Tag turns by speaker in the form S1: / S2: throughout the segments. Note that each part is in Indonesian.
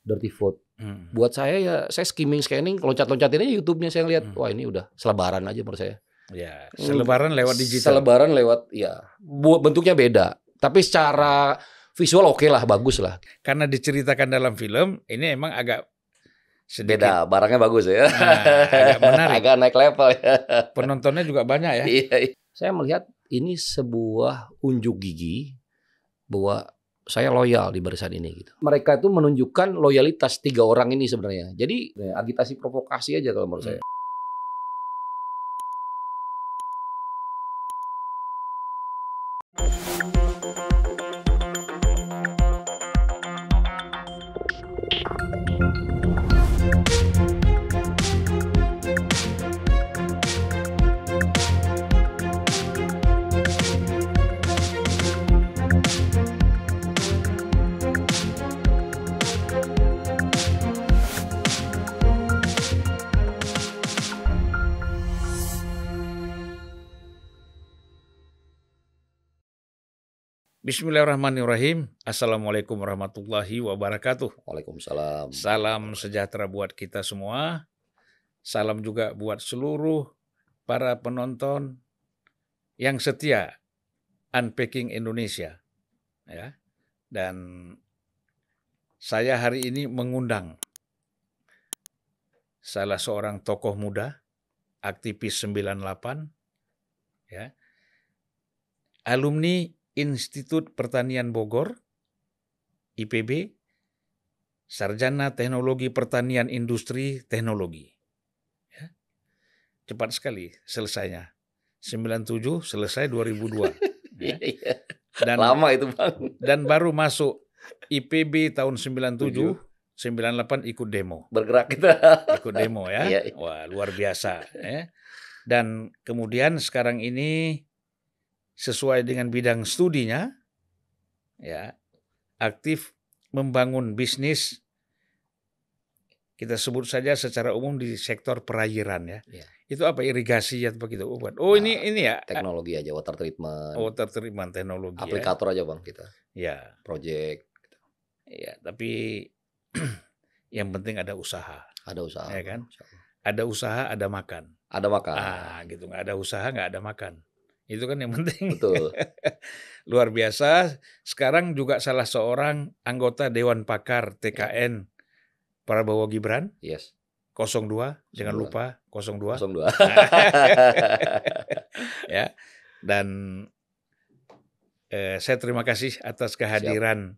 S1: Dirty Food. Buat saya ya, saya scanning, loncat-loncatin aja YouTube-nya, saya lihat, wah ini udah selebaran aja menurut saya.
S2: Ya, selebaran lewat digital.
S1: Selebaran lewat, ya, bentuknya beda. Tapi secara visual oke lah, bagus lah.
S2: Karena diceritakan dalam film, ini emang agak sedikit.
S1: Beda, barangnya bagus ya.
S2: Agak menarik.
S1: Agak naik level ya.
S2: Penontonnya juga banyak ya.
S1: Iya. Saya melihat ini sebuah unjuk gigi bahwa saya loyal di barisan ini gitu. Mereka itu menunjukkan loyalitas 3 orang ini sebenarnya. Jadi agitasi provokasi aja kalau menurut saya.
S2: Bismillahirrahmanirrahim. Assalamualaikum warahmatullahi wabarakatuh.
S1: Waalaikumsalam.
S2: Salam sejahtera buat kita semua. Salam juga buat seluruh para penonton yang setia Unpacking Indonesia. Ya. Dan saya hari ini mengundang salah seorang tokoh muda, aktivis 98, ya, alumni Institut Pertanian Bogor, IPB, Sarjana Teknologi Pertanian Industri Teknologi. Ya. Cepat sekali selesainya. 97 selesai 2002. Ya. Dan,
S1: lama itu Bang.
S2: Dan baru masuk IPB tahun 97, 98 ikut demo.
S1: Bergerak kita.
S2: Ikut demo ya. Wah, luar biasa. Ya. Dan kemudian sekarang ini sesuai dengan bidang studinya, ya, aktif membangun bisnis, kita sebut saja secara umum di sektor perairan ya. Itu apa, irigasi atau begitu? Oh, ini ya
S1: teknologi aja, water treatment.
S2: Water treatment teknologi.
S1: Aplikator aja Bang kita.
S2: Ya.
S1: Project.
S2: Ya, tapi yang penting ada usaha.
S1: Ada usaha.
S2: Ya kan? Ada usaha, ada makan.
S1: Ada makan.
S2: Gitu, nggak ada usaha, nggak ada makan. Itu kan yang penting.
S1: Betul.
S2: Luar biasa. Sekarang juga salah seorang anggota Dewan Pakar TKN Prabowo Gibran.
S1: Yes.
S2: 02, jangan lupa 02.
S1: 02.
S2: Ya. Dan saya terima kasih atas kehadiran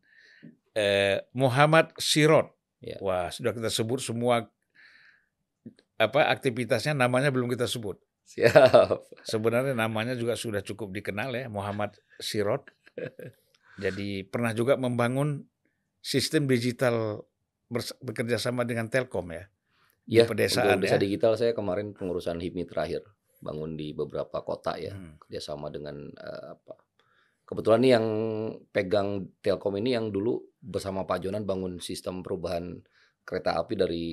S2: Muhammad Sirot.
S1: Ya.
S2: Wah, sudah kita sebut semua aktivitasnya, namanya belum kita sebut.
S1: Siap.
S2: Sebenarnya namanya juga sudah cukup dikenal ya, Muhammad Sirot. Jadi pernah juga membangun sistem digital bekerja sama dengan Telkom ya.
S1: Iya,
S2: pedesaan
S1: untuk desa
S2: ya.
S1: digital saya kemarin pengurusan HIPMI terakhir bangun di beberapa kota ya, kerjasama dengan kebetulan nih yang pegang Telkom ini yang dulu bersama Pak Jonan bangun sistem perubahan kereta api dari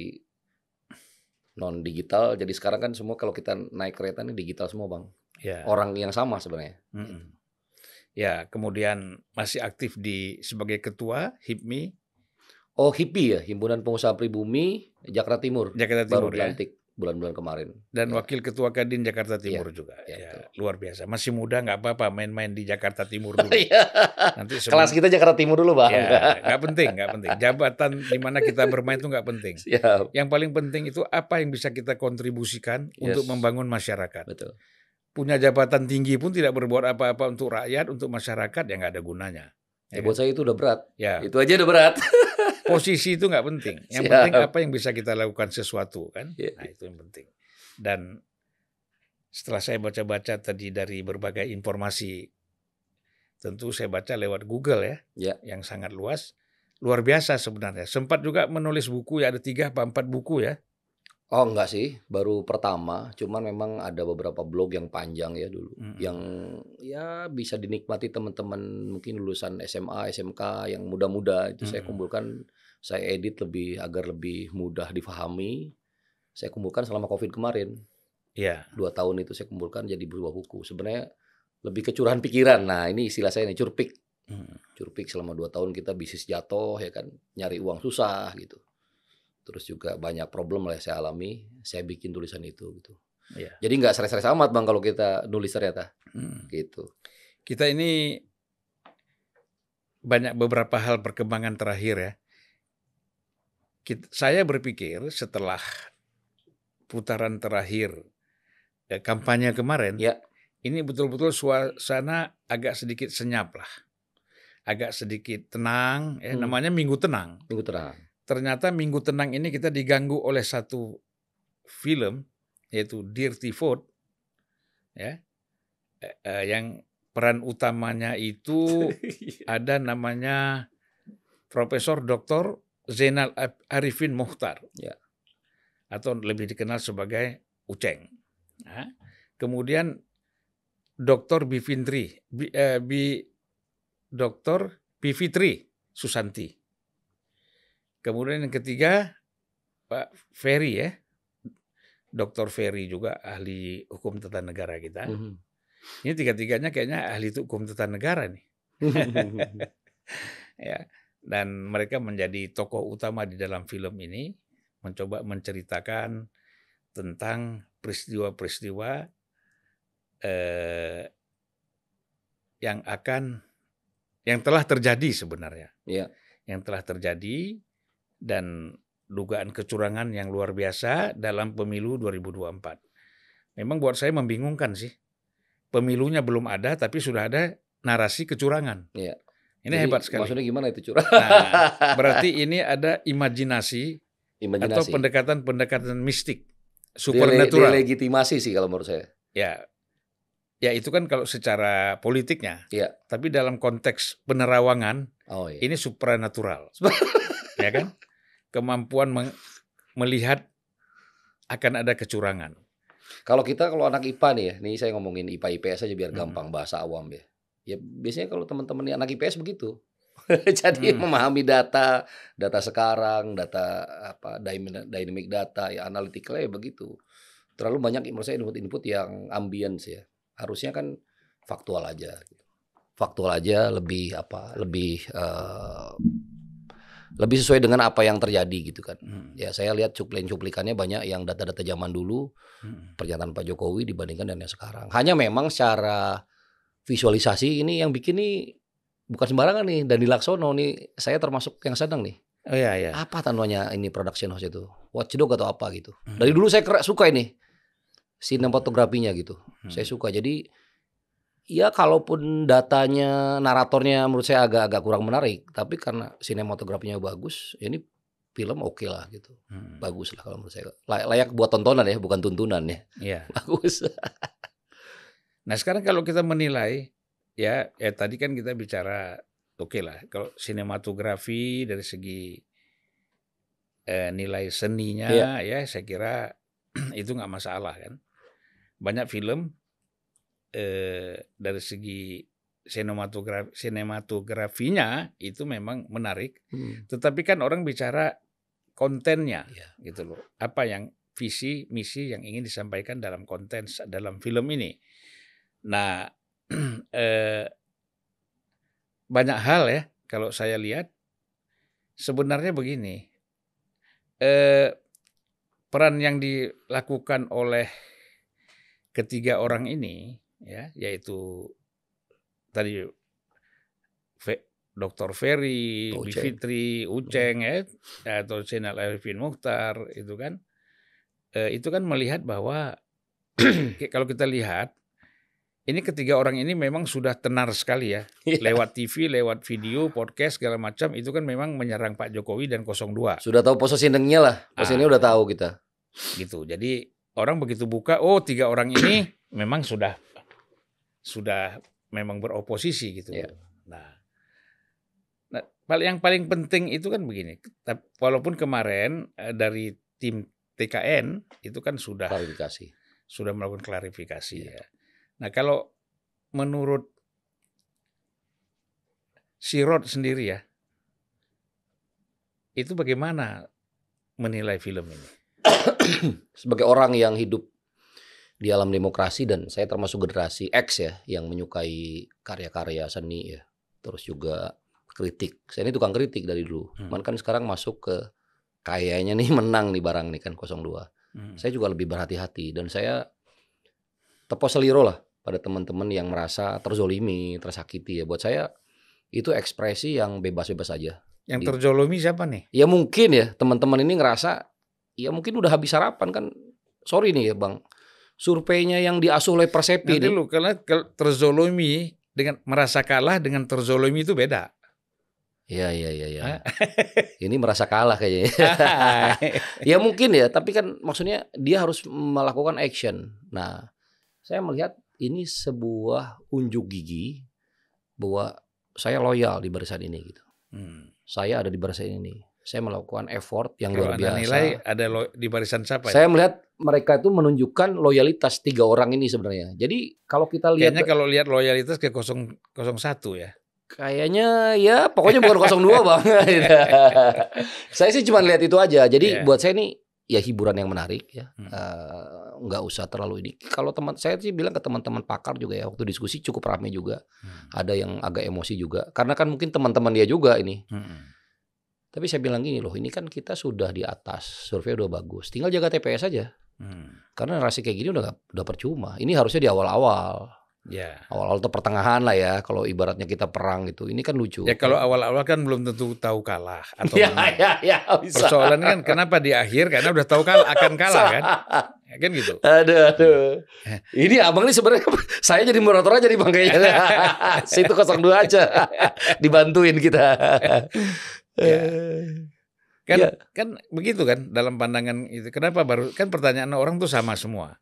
S1: non digital, jadi sekarang kan semua kalau kita naik kereta ini digital semua Bang.
S2: Ya.
S1: Orang yang sama sebenarnya.
S2: Ya, kemudian masih aktif sebagai ketua HIPMI.
S1: Oh, HIPI ya, Himpunan Pengusaha Pribumi Jakarta Timur.
S2: Jakarta Timur
S1: baru dilantik bulan-bulan kemarin.
S2: Dan wakil ketua Kadin Jakarta Timur juga.
S1: Ya,
S2: luar biasa. Masih muda, nggak apa-apa main-main di Jakarta Timur dulu.
S1: Nanti kelas kita Jakarta Timur dulu Bang.
S2: Ya, nggak penting. Jabatan di mana kita bermain itu nggak penting.
S1: Siap.
S2: Yang paling penting itu apa yang bisa kita kontribusikan untuk membangun masyarakat.
S1: Betul.
S2: Punya jabatan tinggi pun tidak berbuat apa-apa untuk rakyat, untuk masyarakat, ya nggak ada gunanya.
S1: Buat saya itu udah berat.
S2: Ya.
S1: Itu aja udah berat.
S2: Posisi itu nggak penting. Yang penting apa yang bisa kita lakukan sesuatu kan. Nah, itu yang penting. Dan setelah saya baca-baca tadi dari berbagai informasi, tentu saya baca lewat Google ya. Yang sangat luas. Luar biasa sebenarnya. Sempat juga menulis buku ya, ada 3 atau 4 buku ya.
S1: Oh enggak sih, baru pertama. Cuman memang ada beberapa blog yang panjang ya dulu. Yang ya bisa dinikmati teman-teman mungkin lulusan SMA, SMK yang muda-muda. Itu saya kumpulkan, saya edit agar lebih mudah difahami. Saya kumpulkan selama COVID kemarin. 2 tahun itu saya kumpulkan jadi 2 buku. Sebenarnya lebih ke curahan pikiran. Nah ini istilah saya nih, curpik. Jurpik selama 2 tahun kita bisnis jatuh ya kan, nyari uang susah gitu. Terus juga banyak problem lah yang saya alami, saya bikin tulisan itu gitu.
S2: Iya.
S1: Jadi nggak stres-stres amat Bang kalau kita nulis ternyata. Gitu.
S2: Kita ini banyak beberapa hal perkembangan terakhir ya. Saya berpikir setelah putaran terakhir kampanye kemarin,
S1: Ya.
S2: ini betul-betul suasana agak sedikit senyap lah. Agak sedikit tenang, namanya Minggu Tenang.
S1: Minggu Tenang.
S2: Ternyata Minggu Tenang ini kita diganggu oleh satu film, yaitu Dirty Vote, ya, yang peran utamanya itu ada namanya Profesor Dr. Zainal Arifin Mokhtar,
S1: ya,
S2: atau lebih dikenal sebagai Uceng. Nah, kemudian Dr. Dr. Bivitri Susanti. Kemudian yang ketiga Pak Ferry ya, Dr. Ferry juga ahli hukum tata negara kita. Ini tiga-tiganya kayaknya ahli hukum tata negara nih. Ya, dan mereka menjadi tokoh utama di dalam film ini, mencoba menceritakan tentang peristiwa-peristiwa yang telah terjadi sebenarnya.
S1: Ya.
S2: Yang telah terjadi dan dugaan kecurangan yang luar biasa dalam pemilu 2024. Memang buat saya membingungkan sih. Pemilunya belum ada tapi sudah ada narasi kecurangan.
S1: Ya.
S2: Ini
S1: Jadi,
S2: hebat sekali.
S1: Maksudnya gimana itu curang?
S2: Nah, berarti ini ada imajinasi atau pendekatan mistik, supernatural.
S1: Delegitimasi sih kalau menurut saya.
S2: Ya itu kan kalau secara politiknya.
S1: Ya.
S2: Tapi dalam konteks penerawangan, ini supranatural. Ya kan? Kemampuan melihat akan ada kecurangan.
S1: Kalau anak IPA nih ya, nih saya ngomongin IPA IPS aja biar gampang bahasa awam ya. Ya biasanya kalau teman-teman anak IPS begitu. Jadi memahami data sekarang, data dynamic data, ya analytical ya begitu. Terlalu banyak menurut saya input yang ambience ya. Harusnya kan faktual aja. Faktual aja lebih lebih sesuai dengan apa yang terjadi gitu kan. Ya saya lihat cuplikannya banyak yang data-data zaman dulu, pernyataan Pak Jokowi dibandingkan dengan yang sekarang. Hanya memang secara visualisasi ini yang bikin nih bukan sembarangan nih, Dandi Laksono nih, saya termasuk yang senang nih.
S2: Oh iya.
S1: Apa namanya ini production house itu? Watchdog atau apa gitu. Dari dulu saya suka ini sinematografinya gitu. Saya suka. Jadi ya kalaupun datanya, naratornya menurut saya agak kurang menarik, tapi karena sinematografinya bagus, ya ini film oke lah gitu. Bagus lah kalau menurut saya. Layak buat tontonan ya, bukan tuntunan ya.
S2: Iya.
S1: Bagus.
S2: Nah sekarang kalau kita menilai, ya tadi kan kita bicara oke lah. Kalau sinematografi dari segi nilai seninya, ya saya kira itu nggak masalah kan. Banyak film dari segi sinematografinya itu memang menarik, tetapi kan orang bicara kontennya, gitu loh. Apa yang visi misi yang ingin disampaikan dalam konten dalam film ini. Nah, banyak hal ya kalau saya lihat sebenarnya begini, peran yang dilakukan oleh ketiga orang ini, ya, yaitu tadi Dr. Ferry, Bivitri, Uceng, atau Zainal Arifin Mokhtar, itu kan melihat bahwa kalau kita lihat ini ketiga orang ini memang sudah tenar sekali ya, lewat TV, lewat video, podcast segala macam itu kan memang menyerang Pak Jokowi dan 02.
S1: Sudah tahu positioningnya lah, positioningnya udah tahu kita.
S2: Gitu, jadi orang begitu buka, tiga orang ini memang sudah memang beroposisi gitu. Nah, yang paling penting itu kan begini, walaupun kemarin dari tim TKN itu kan sudah melakukan klarifikasi ya. Nah kalau menurut si Rod sendiri ya, itu bagaimana menilai film ini?
S1: Sebagai orang yang hidup di alam demokrasi dan saya termasuk generasi X ya, yang menyukai karya-karya seni ya. terus juga kritik. Saya ini tukang kritik dari dulu. Cuman kan sekarang masuk ke kayaknya nih menang nih barang nih kan 02. Saya juga lebih berhati-hati dan saya tepo seliro lah pada teman-teman yang merasa terzolimi, tersakiti ya. Buat saya itu ekspresi yang bebas-bebas aja.
S2: Yang terzolimi siapa nih?
S1: Ya mungkin ya teman-teman ini ngerasa ya mungkin udah habis harapan kan. Sorry nih ya Bang. Surveinya yang diasuh oleh Persepi
S2: nanti
S1: nih.
S2: Lu karena terzolimi dengan merasa kalah dengan terzolimi itu beda.
S1: Iya. Ini merasa kalah kayaknya. Ya mungkin ya, tapi kan maksudnya dia harus melakukan action. Nah, saya melihat ini sebuah unjuk gigi bahwa saya loyal di barisan ini gitu. Saya ada di barisan ini. Saya melakukan effort yang luar biasa.
S2: Nilai ada di barisan siapa?
S1: Saya melihat mereka itu menunjukkan loyalitas 3 orang ini sebenarnya. Jadi kalau kita lihat,
S2: kayaknya kalau lihat loyalitas ke 001 ya.
S1: Kayaknya ya pokoknya bukan 02 Bang. Saya sih cuma lihat itu aja. Jadi buat saya ini ya hiburan yang menarik ya. Nggak usah terlalu ini. Kalau saya sih bilang ke teman-teman pakar juga ya, waktu diskusi cukup ramai juga. Ada yang agak emosi juga. Karena kan mungkin teman-teman dia juga ini. Tapi saya bilang gini loh, ini kan kita sudah di atas, survei udah bagus. Tinggal jaga TPS aja. Karena narasi kayak gini udah percuma. Ini harusnya di awal-awal. Awal-awal atau pertengahan lah ya. Kalau ibaratnya kita perang gitu, ini kan lucu.
S2: Ya kalau awal-awal kan belum tentu tahu kalah atau
S1: bisa.
S2: Persoalan kan kenapa di akhir karena udah tahu akan kalah kan? Ya, kan gitu.
S1: Aduh. Ini abang ini sebenarnya saya jadi moderator aja nih Bang kayaknya. Situ 02 aja. Dibantuin kita.
S2: Kan begitu kan dalam pandangan itu. Kenapa baru kan pertanyaan orang tuh sama semua.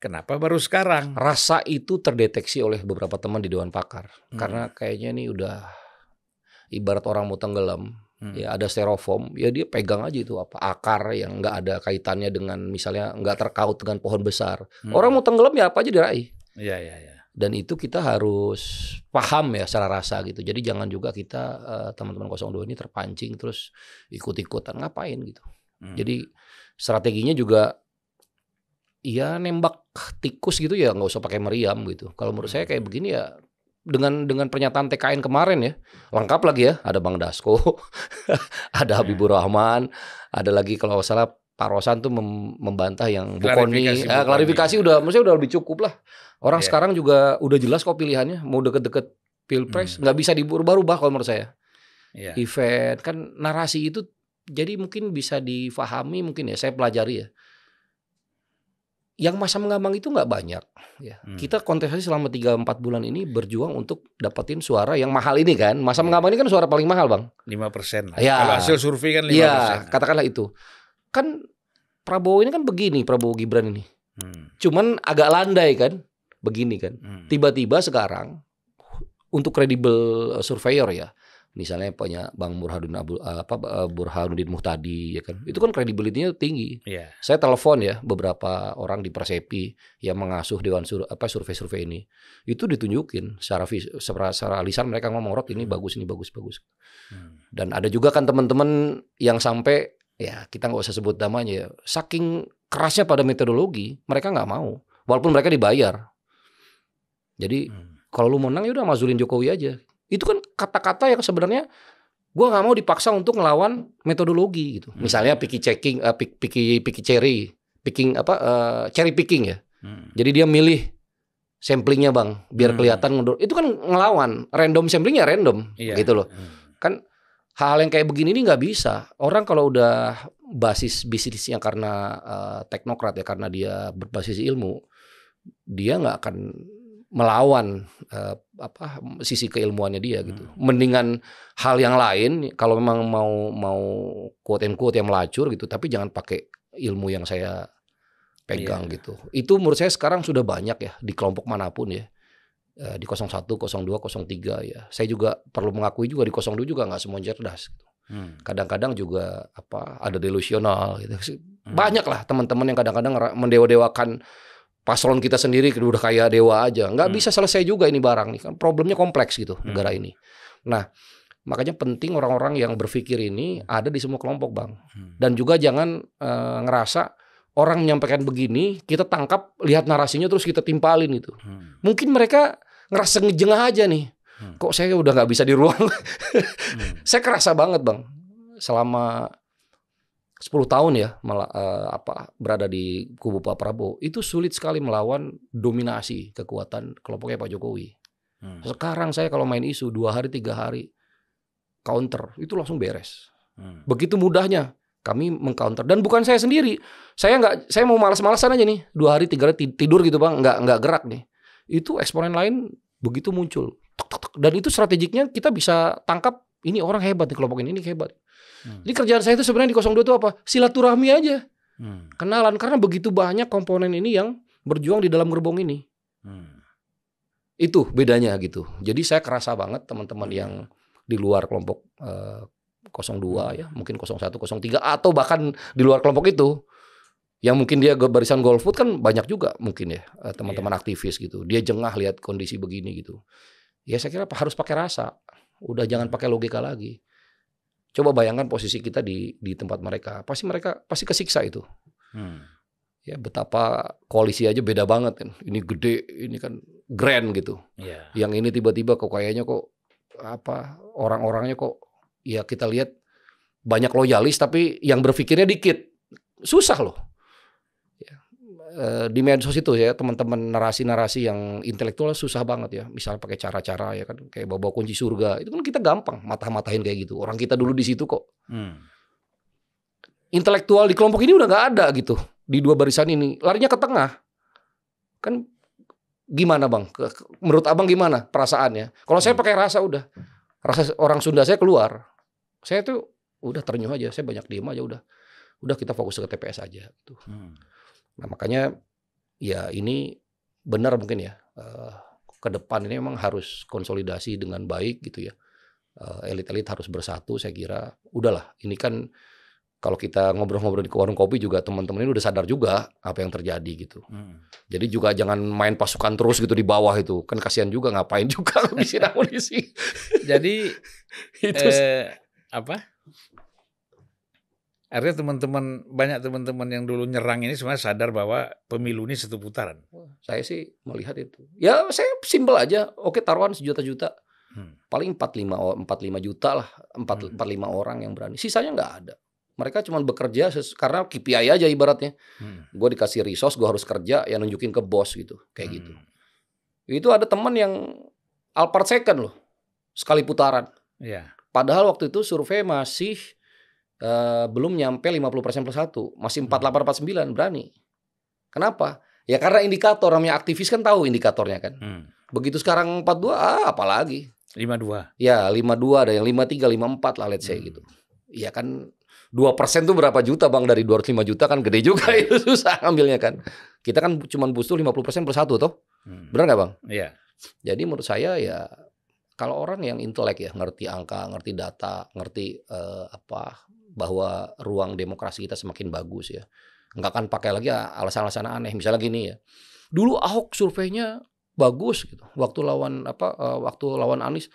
S2: Kenapa baru sekarang?
S1: Rasa itu terdeteksi oleh beberapa teman di Dewan Pakar. Karena kayaknya ini udah ibarat orang mau tenggelam. Ya ada styrofoam, ya dia pegang aja itu apa akar yang nggak ada kaitannya dengan misalnya nggak terkait dengan pohon besar. Orang mau tenggelam ya apa aja diraih.
S2: Iya.
S1: Dan itu kita harus paham ya secara rasa gitu. Jadi jangan juga kita teman-teman 02 ini terpancing terus ikut-ikutan ngapain gitu. Jadi strateginya juga ya nembak tikus gitu ya nggak usah pakai meriam gitu. Kalau menurut saya kayak begini ya dengan pernyataan TKN kemarin ya lengkap lagi ya, ada Bang Dasko, ada Habibur Rahman, ada lagi kalau salah Pak Rosan tuh membantah yang Bukoni. Klarifikasi udah maksudnya udah lebih cukup lah. Orang sekarang juga udah jelas kok pilihannya mau deket-deket Pilpres nggak bisa diubah-ubah kalau menurut saya. Event kan narasi itu jadi mungkin bisa difahami mungkin ya saya pelajari ya. Yang masa mengambang itu nggak banyak ya. Kita kontestasi selama 3-4 bulan ini berjuang untuk dapetin suara yang mahal ini kan. Masa mengambang ini kan suara paling mahal Bang.
S2: 5% lah.
S1: Ya.
S2: Kalau hasil survei kan 5%.
S1: Ya, katakanlah itu. Kan Prabowo ini kan begini, Prabowo Gibran ini. Cuman agak landai kan. Begini kan. Tiba-tiba sekarang untuk kredibel surveyor ya. Misalnya punya Bang Burhanuddin Muhtadi ya kan. Itu kan kredibilitinya tinggi. Saya telepon ya beberapa orang di Persepi yang mengasuh dewan survei-survei ini. Itu ditunjukin secara lisan mereka ngomong Rod ini bagus. Dan ada juga kan teman-teman yang sampai ya kita nggak usah sebut namanya ya. Saking kerasnya pada metodologi, mereka nggak mau. Walaupun mereka dibayar. Jadi kalau lu menang ya udah mazulin Jokowi aja. Itu kan kata-kata yang sebenarnya gue nggak mau dipaksa untuk ngelawan metodologi gitu. Misalnya cherry picking ya. Jadi dia milih samplingnya Bang, biar kelihatan itu kan ngelawan random samplingnya random gitu loh. Kan hal yang kayak begini ini nggak bisa. Orang kalau udah basis bisnisnya karena teknokrat ya, karena dia berbasis ilmu, dia nggak akan melawan sisi keilmuannya dia gitu. Mendingan hal yang lain kalau memang mau quote and quote yang melacur gitu, tapi jangan pakai ilmu yang saya pegang gitu. Itu menurut saya sekarang sudah banyak ya di kelompok manapun ya. Di 01, 02, 03 ya. Saya juga perlu mengakui juga di 02 juga nggak semua cerdas gitu. Kadang-kadang juga ada delusional gitu. Banyak lah teman-teman yang kadang-kadang mendewa-dewakan paslon kita sendiri udah kayak dewa aja. Nggak bisa selesai juga ini barang nih. Kan problemnya kompleks gitu negara ini. Nah makanya penting orang-orang yang berpikir ini ada di semua kelompok Bang. Dan juga jangan ngerasa orang menyampaikan begini kita tangkap lihat narasinya terus kita timpalin itu. Mungkin mereka ngerasa ngejengah aja nih. Kok saya udah nggak bisa di ruang? Saya kerasa banget Bang, selama 10 tahun ya berada di kubu Pak Prabowo, itu sulit sekali melawan dominasi kekuatan kelompoknya Pak Jokowi. Sekarang saya kalau main isu 2 hari 3 hari counter itu langsung beres. Begitu mudahnya kami mengcounter, dan bukan saya sendiri. Saya mau malas-malasan aja nih 2 hari 3 hari tidur gitu Bang, nggak gerak nih. Itu eksponen lain begitu muncul. Dan itu strategiknya kita bisa tangkap, ini orang hebat nih, kelompok ini hebat. Jadi kerjaan saya itu sebenarnya di 02 itu apa? Silaturahmi aja. Kenalan, karena begitu banyak komponen ini yang berjuang di dalam gerbong ini. Itu bedanya gitu. Jadi saya kerasa banget teman-teman yang di luar kelompok 02 ya, mungkin 01, 03 atau bahkan di luar kelompok itu, yang mungkin dia barisan golput kan banyak juga mungkin ya teman-teman aktivis gitu. Dia jengah lihat kondisi begini gitu. Ya saya kira harus pakai rasa. Udah jangan pakai logika lagi. Coba bayangkan posisi kita di tempat mereka pasti kesiksa itu. Ya betapa koalisi aja beda banget kan. Ini gede, ini kan grand gitu. Yang ini tiba-tiba kok kayaknya kok orang-orangnya kok ya kita lihat banyak loyalis tapi yang berpikirnya dikit. Susah loh. Di medsos itu ya teman-teman narasi-narasi yang intelektual susah banget ya. Misal pakai cara-cara ya kan kayak bawa kunci surga. Itu kan kita gampang matah-matahin kayak gitu. Orang kita dulu di situ kok. Intelektual di kelompok ini udah nggak ada gitu. Di 2 barisan ini larinya ke tengah. Kan gimana Bang? Menurut Abang gimana perasaannya? Kalau saya pakai rasa udah. Rasa orang Sunda saya keluar. Saya tuh udah terenyuh aja. Saya banyak diem aja udah. Udah kita fokus ke TPS aja gitu. Nah makanya ya ini benar mungkin ya ke depan ini memang harus konsolidasi dengan baik gitu ya. Elit-elit harus bersatu, saya kira. Udahlah, ini kan kalau kita ngobrol-ngobrol di warung kopi juga teman-teman ini udah sadar juga apa yang terjadi gitu. Jadi juga jangan main pasukan terus gitu di bawah itu. Kan kasihan juga, ngapain juga ngabisin amunisi.
S2: Jadi itu artinya banyak teman-teman yang dulu nyerang ini sebenarnya sadar bahwa pemilu ini 1 putaran.
S1: Saya sih melihat itu. Ya saya simpel aja. Oke, taruhan sejuta-juta. Paling 45 juta lah. 45 orang yang berani. Sisanya nggak ada. Mereka cuma bekerja karena KPI aja ibaratnya. Gue dikasih resource, gue harus kerja, ya nunjukin ke bos gitu. Kayak gitu. Itu ada teman yang Alphard second loh. Sekali putaran. Padahal waktu itu survei masih belum nyampe 50% plus 1. Masih 48-49 berani. Kenapa? Ya karena indikator, namanya aktivis kan tahu indikatornya kan. Begitu sekarang 42, apalagi.
S2: 52.
S1: Ya 52, ada yang 53, 54 lah let's say gitu. Ya kan 2% tuh berapa juta Bang, dari 205 juta kan gede juga itu, susah ngambilnya kan. Kita kan cuma butuh 50% plus 1 toh. Benar nggak Bang?
S2: Iya.
S1: Jadi menurut saya ya kalau orang yang intelek ya, ngerti angka, ngerti data, ngerti bahwa ruang demokrasi kita semakin bagus ya. Nggak akan pakai lagi alasan-alasan aneh. Misalnya gini ya. Dulu Ahok surveinya bagus gitu. Waktu lawan Anies.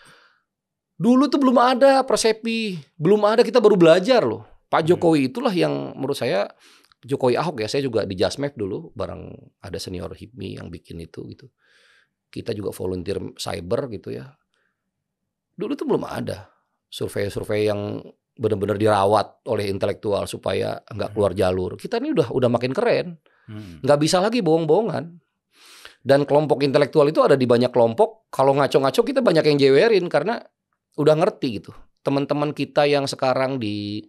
S1: Dulu tuh belum ada Persepi, belum ada, kita baru belajar loh. Pak Jokowi itulah yang menurut saya, Jokowi Ahok ya, saya juga di Jasmap dulu bareng ada senior HIPMI yang bikin itu gitu. Kita juga volunteer cyber gitu ya. Dulu tuh belum ada survei-survei yang benar-benar dirawat oleh intelektual supaya nggak keluar jalur. Kita ini udah makin keren, nggak bisa lagi bohong-bohongan. Dan kelompok intelektual itu ada di banyak kelompok. Kalau ngaco-ngaco kita banyak yang jewerin karena udah ngerti gitu. Teman-teman kita yang sekarang di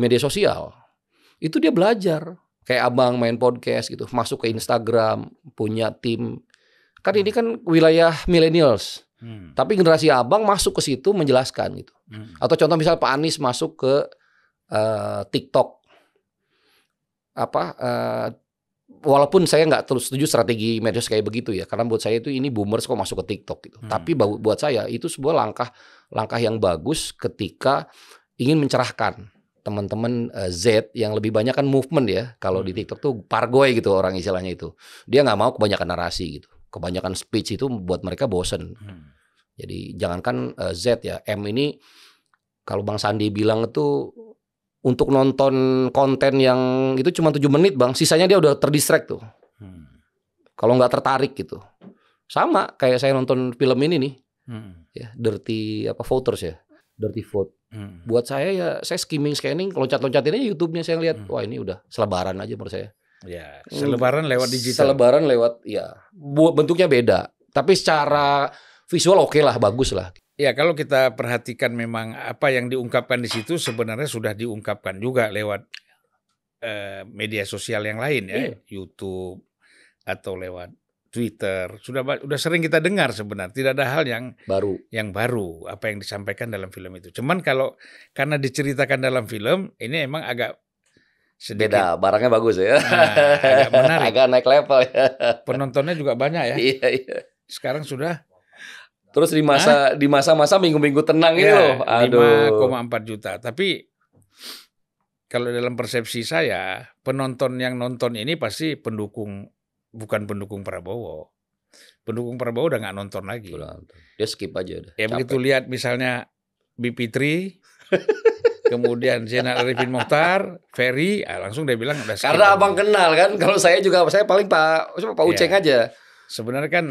S1: media sosial itu dia belajar. Kayak Abang main podcast gitu, masuk ke Instagram, punya tim. Kan ini kan wilayah millennials. Tapi generasi Abang masuk ke situ menjelaskan gitu. Atau contoh misal Pak Anies masuk ke TikTok. Walaupun saya nggak terus setuju strategi medsos kayak begitu ya, karena buat saya itu ini boomers kok masuk ke TikTok gitu. Tapi buat saya itu sebuah langkah yang bagus ketika ingin mencerahkan teman-teman Z yang lebih banyak kan movement ya. Kalau di TikTok tuh pargoy gitu orang istilahnya itu. Dia nggak mau kebanyakan narasi gitu. Kebanyakan speech itu buat mereka bosen. Jadi jangankan Z ya, M ini kalau Bang Sandi bilang itu untuk nonton konten yang itu cuma 7 menit Bang, sisanya dia udah terdistract tuh. Kalau nggak tertarik gitu. Sama kayak saya nonton film ini nih. Ya, dirty voters ya, dirty vote. Buat saya ya, saya scanning, loncat-loncatin aja YouTube-nya, saya lihat, wah ini udah selebaran aja menurut saya.
S2: Ya, selebaran lewat digital.
S1: Selebaran lewat, ya, bentuknya beda, tapi secara visual oke lah, bagus lah.
S2: Ya, kalau kita perhatikan memang apa yang diungkapkan di situ sebenarnya sudah diungkapkan juga lewat media sosial yang lain ya, YouTube atau lewat Twitter. Sudah sering kita dengar sebenarnya. Tidak ada hal yang baru apa yang disampaikan dalam film itu. Cuman karena diceritakan dalam film, ini emang agak sedikit
S1: beda, barangnya bagus ya.
S2: Agak menarik.
S1: Agak naik level ya.
S2: Penontonnya juga banyak ya.
S1: Iya.
S2: Sekarang sudah.
S1: Terus di masa-masa minggu-minggu tenang ini loh.
S2: 5,4 juta. Tapi kalau dalam persepsi saya, penonton yang nonton ini pasti bukan pendukung Prabowo. Pendukung Prabowo udah nggak nonton lagi.
S1: Dia skip aja udah.
S2: Ya begitu lihat misalnya Bipitri, kemudian Zainal Arifin Mokhtar, Ferry, langsung dia bilang udah skip.
S1: Karena abang kenal kan. Kalau saya paling Pak Uceng aja.
S2: Sebenarnya kan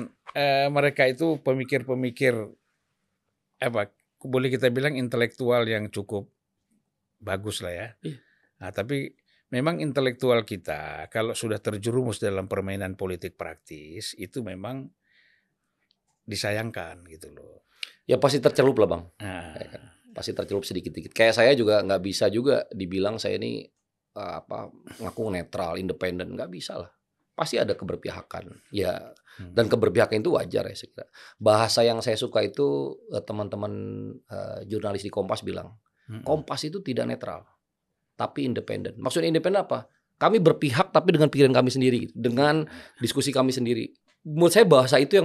S2: mereka itu pemikir-pemikir boleh kita bilang intelektual yang cukup bagus lah ya. Nah, tapi memang intelektual kita kalau sudah terjerumus dalam permainan politik praktis itu memang disayangkan gitu loh.
S1: Ya pasti tercelup lah bang. Pasti tercelup sedikit-sedikit. Kayak saya juga nggak bisa juga dibilang saya ini ngaku netral, independen, nggak bisa lah. Pasti ada keberpihakan. Ya, dan keberpihakan itu wajar ya saya kira. Bahasa yang saya suka itu teman-teman jurnalis di Kompas bilang, Kompas itu tidak netral, tapi independen. Maksudnya independen apa? Kami berpihak tapi dengan pikiran kami sendiri, dengan diskusi kami sendiri. Menurut saya bahasa itu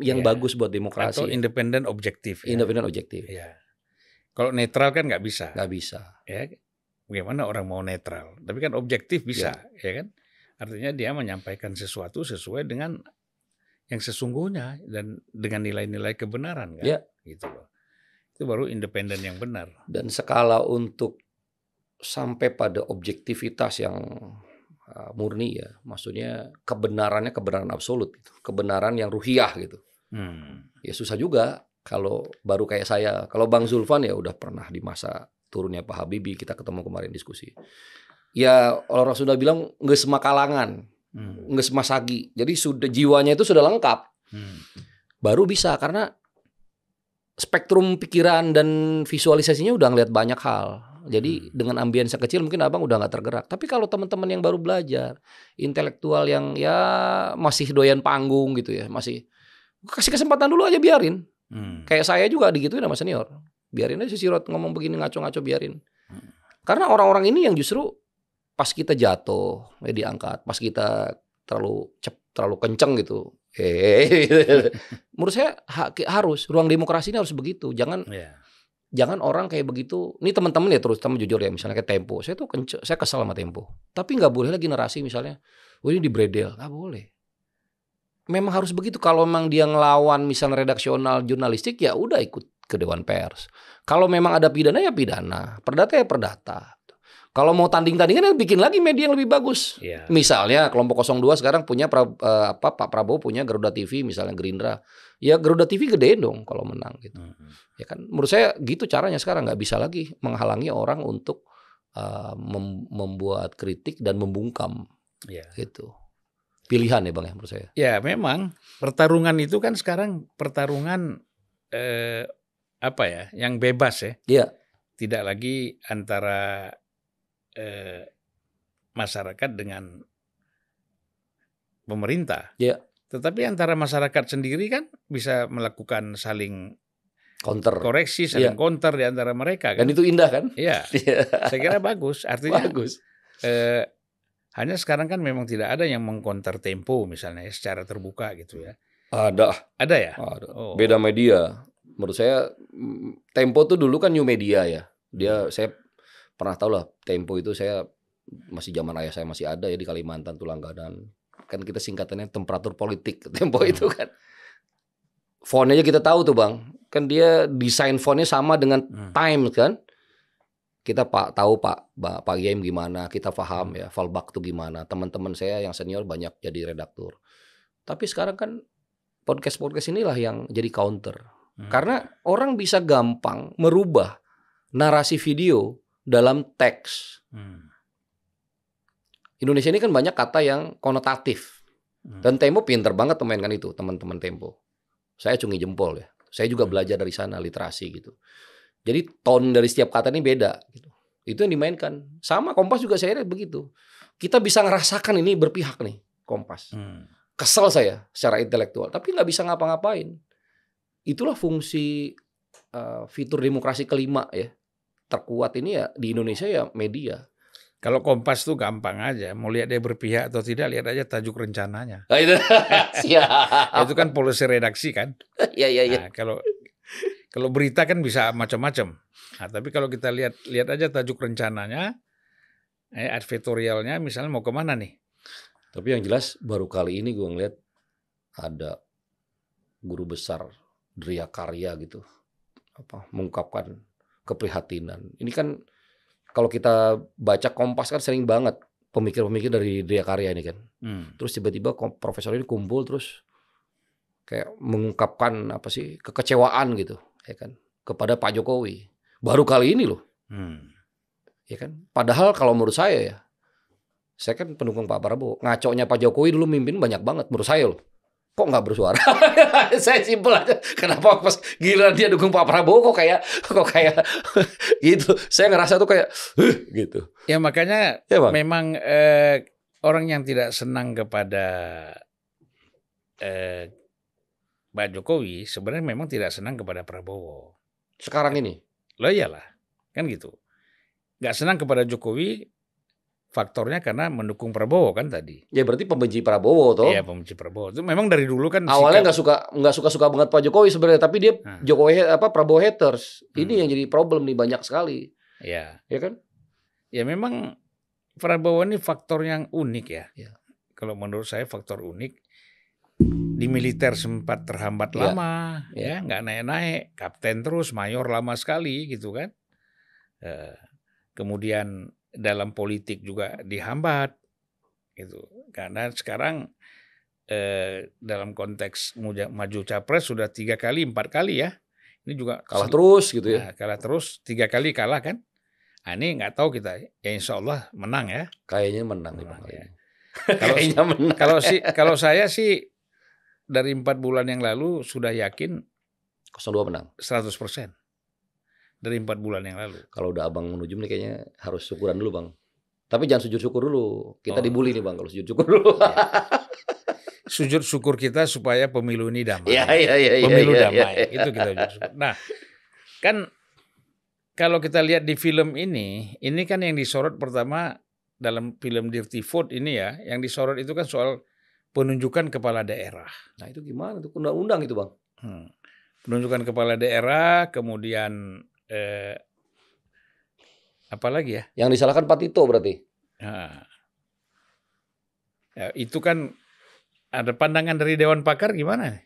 S1: yang bagus buat demokrasi.
S2: Atau independen objektif.
S1: Independen objektif.
S2: Ya. Kalau netral kan nggak bisa.
S1: Nggak bisa.
S2: Ya, bagaimana orang mau netral? Tapi kan objektif bisa, ya kan? Artinya dia menyampaikan sesuatu sesuai dengan yang sesungguhnya dan dengan nilai-nilai kebenaran kan? Gitu loh. Itu baru independen yang benar.
S1: Dan skala untuk sampai pada objektivitas yang murni ya, maksudnya kebenaran absolut gitu. Kebenaran yang ruhiyah gitu. Ya susah juga kalau baru kayak saya. Kalau Bang Zulfan ya udah pernah di masa turunnya Pak Habibie, kita ketemu kemarin diskusi. Ya orang sudah bilang nggak semua kalangan, nggak semua sagi. Jadi sudah jiwanya itu sudah lengkap. Baru bisa karena spektrum pikiran dan visualisasinya udah ngeliat banyak hal. Jadi dengan ambience kecil mungkin abang udah nggak tergerak. Tapi kalau teman-teman yang baru belajar, intelektual yang ya masih doyan panggung gitu ya, masih kasih kesempatan dulu aja biarin. Kayak saya juga digituin sama senior. Biarin aja si Sirot ngomong begini ngaco-ngaco biarin. Karena orang-orang ini yang justru pas kita jatuh, diangkat. Pas kita terlalu kenceng gitu. Menurut saya harus ruang demokrasi ini harus begitu. Jangan orang kayak begitu. Ini teman-teman ya terutama jujur ya, misalnya kayak Tempo. Saya kesel sama Tempo. Tapi nggak boleh lagi narasi misalnya, ini dibredel, nggak boleh. Memang harus begitu. Kalau memang dia ngelawan misalnya redaksional jurnalistik, ya udah ikut ke Dewan Pers. Kalau memang ada pidana ya pidana, perdata ya perdata. Kalau mau tanding-tandingan ya bikin lagi media yang lebih bagus. Misalnya kelompok 02 sekarang punya Pak Prabowo punya Garuda TV, misalnya Gerindra. Ya Garuda TV gede dong kalau menang gitu. Ya kan menurut saya gitu caranya sekarang, nggak bisa lagi menghalangi orang untuk membuat kritik dan membungkam. Gitu. Pilihan ya Bang ya menurut saya.
S2: Ya memang pertarungan itu kan sekarang pertarungan yang bebas ya. Tidak lagi antara masyarakat dengan pemerintah. Tetapi antara masyarakat sendiri kan bisa melakukan saling
S1: counter,
S2: koreksi, saling counter di antara mereka kan.
S1: Dan itu indah kan?
S2: Iya. Saya kira bagus. Artinya bagus. Hanya sekarang kan memang tidak ada yang mengcounter Tempo misalnya secara terbuka gitu ya. Ada ya?
S1: Ada. Beda media. Menurut saya Tempo tuh dulu kan new media ya. Saya pernah tahu lah Tempo itu, saya masih zaman ayah saya masih ada ya di Kalimantan tuh langganan. Kan kita singkatannya temperatur politik Tempo itu kan. Fontnya aja kita tahu tuh Bang. Kan dia desain fontnya sama dengan Times kan. Kita tahu Pak Yem gimana, kita paham ya fallback tuh gimana. Teman-teman saya yang senior banyak jadi redaktur. Tapi sekarang kan podcast inilah yang jadi counter. Karena orang bisa gampang merubah narasi video dalam teks. Indonesia ini kan banyak kata yang konotatif. Dan Tempo pinter banget memainkan itu, teman-teman Tempo. Saya acungi jempol ya. Saya juga belajar dari sana, literasi gitu. Jadi tone dari setiap kata ini beda gitu. Itu yang dimainkan. Sama Kompas juga saya lihat begitu. Kita bisa ngerasakan ini berpihak nih, Kompas. Kesel saya secara intelektual, tapi nggak bisa ngapa-ngapain. Itulah fungsi fitur demokrasi kelima ya. Terkuat ini ya di Indonesia ya media.
S2: Kalau Kompas tuh gampang aja, mau lihat dia berpihak atau tidak, lihat aja tajuk rencananya.
S1: Nah, itu siap.
S2: Itu kan polisi redaksi kan.
S1: Iya.
S2: Nah, kalau berita kan bisa macam-macam. Nah, tapi kalau kita lihat aja tajuk rencananya, advertorialnya misalnya mau kemana nih.
S1: Tapi yang jelas baru kali ini gue ngeliat ada guru besar Dria Karya gitu, mengungkapkan keprihatinan. Ini kan kalau kita baca Kompas kan sering banget pemikir-pemikir dari Dria Karya ini kan. Terus tiba-tiba profesor ini kumpul terus kayak mengungkapkan kekecewaan gitu, ya kan, kepada Pak Jokowi. Baru kali ini loh. Ya kan? Padahal kalau menurut saya kan pendukung Pak Prabowo. Ngaconya Pak Jokowi dulu mimpin banyak banget menurut saya loh. Kok nggak bersuara? Saya simpel aja. Kenapa pas gila dia dukung Pak Prabowo kok kayak gitu. Saya ngerasa tuh kayak gitu.
S2: Ya makanya memang orang yang tidak senang kepada Pak Jokowi sebenarnya memang tidak senang kepada Prabowo.
S1: Sekarang ini?
S2: Loh iyalah, kan gitu. Nggak senang kepada Jokowi faktornya karena mendukung Prabowo kan tadi.
S1: Ya berarti pembenci Prabowo toh?
S2: Iya, pembenci Prabowo. Itu memang dari dulu kan
S1: awalnya nggak suka banget Pak Jokowi sebenarnya, tapi dia Prabowo haters. Ini yang jadi problem nih banyak sekali.
S2: Iya.
S1: Ya kan?
S2: Ya memang Prabowo ini faktor yang unik ya.
S1: Ya.
S2: Kalau menurut saya faktor unik. Di militer sempat terhambat lama, ya nggak naik-naik, kapten terus, mayor lama sekali gitu kan. Kemudian dalam politik juga dihambat gitu. Karena sekarang dalam konteks maju capres sudah 3 kali 4 kali ya. Ini juga
S1: kalah terus gitu ya.
S2: Kalah terus 3 kali kalah kan. Nah, ini nggak tahu kita. Ya insya Allah menang ya.
S1: Kayaknya menang
S2: ya.
S1: Kayaknya menang.
S2: Kalau saya sih dari 4 bulan yang lalu sudah yakin
S1: 02 menang
S2: 100%. Dari 4 bulan yang lalu.
S1: Kalau udah abang menuju nih kayaknya harus syukuran dulu bang. Tapi jangan sujud syukur dulu. Kita dibully nih bang kalau sujud syukur dulu.
S2: Ya. Sujud syukur kita supaya pemilu ini damai.
S1: Iya.
S2: Pemilu damai. Itu kita sujud syukur. Nah, kan kalau kita lihat di film ini kan yang disorot pertama dalam film Dirty Vote ini ya, yang disorot itu kan soal penunjukan kepala daerah.
S1: Nah itu gimana tuh undang-undang itu bang?
S2: Penunjukan kepala daerah, kemudian apa lagi ya?
S1: Yang disalahkan Pak Tito berarti?
S2: Nah, ya, itu kan ada pandangan dari Dewan Pakar gimana?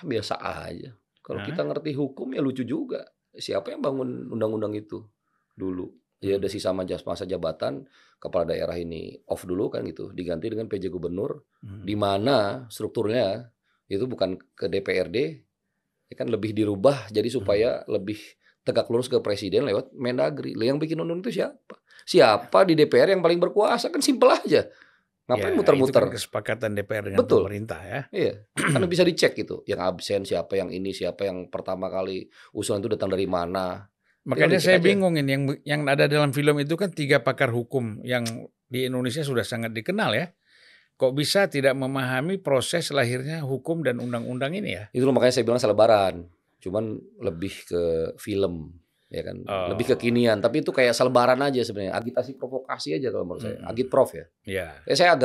S1: Biasa aja. Kalau kita ngerti hukum ya lucu juga. Siapa yang bangun undang-undang itu dulu? Ya ada sisa masa jabatan kepala daerah ini off dulu kan gitu, diganti dengan PJ gubernur, di mana strukturnya itu bukan ke DPRD, ya kan lebih dirubah jadi supaya lebih tegak lurus ke presiden lewat Mendagri. Yang bikin undang itu siapa? Siapa di DPR yang paling berkuasa? Kan simpel aja. Ngapain muter-muter?
S2: Itu kan kesepakatan DPR dengan pemerintah ya.
S1: Iya, kan bisa dicek gitu. Yang absen siapa, yang ini siapa, yang pertama kali usulan itu datang dari mana.
S2: Makanya saya bingung ini yang ada dalam film itu kan 3 pakar hukum yang di Indonesia sudah sangat dikenal ya. Kok bisa tidak memahami proses lahirnya hukum dan undang-undang ini ya?
S1: Itu makanya saya bilang selebaran. Cuman lebih ke film ya kan, lebih kekinian. Tapi itu kayak selebaran aja sebenarnya, agitasi provokasi aja kalau menurut saya. Agitprov ya.
S2: Iya.
S1: Saya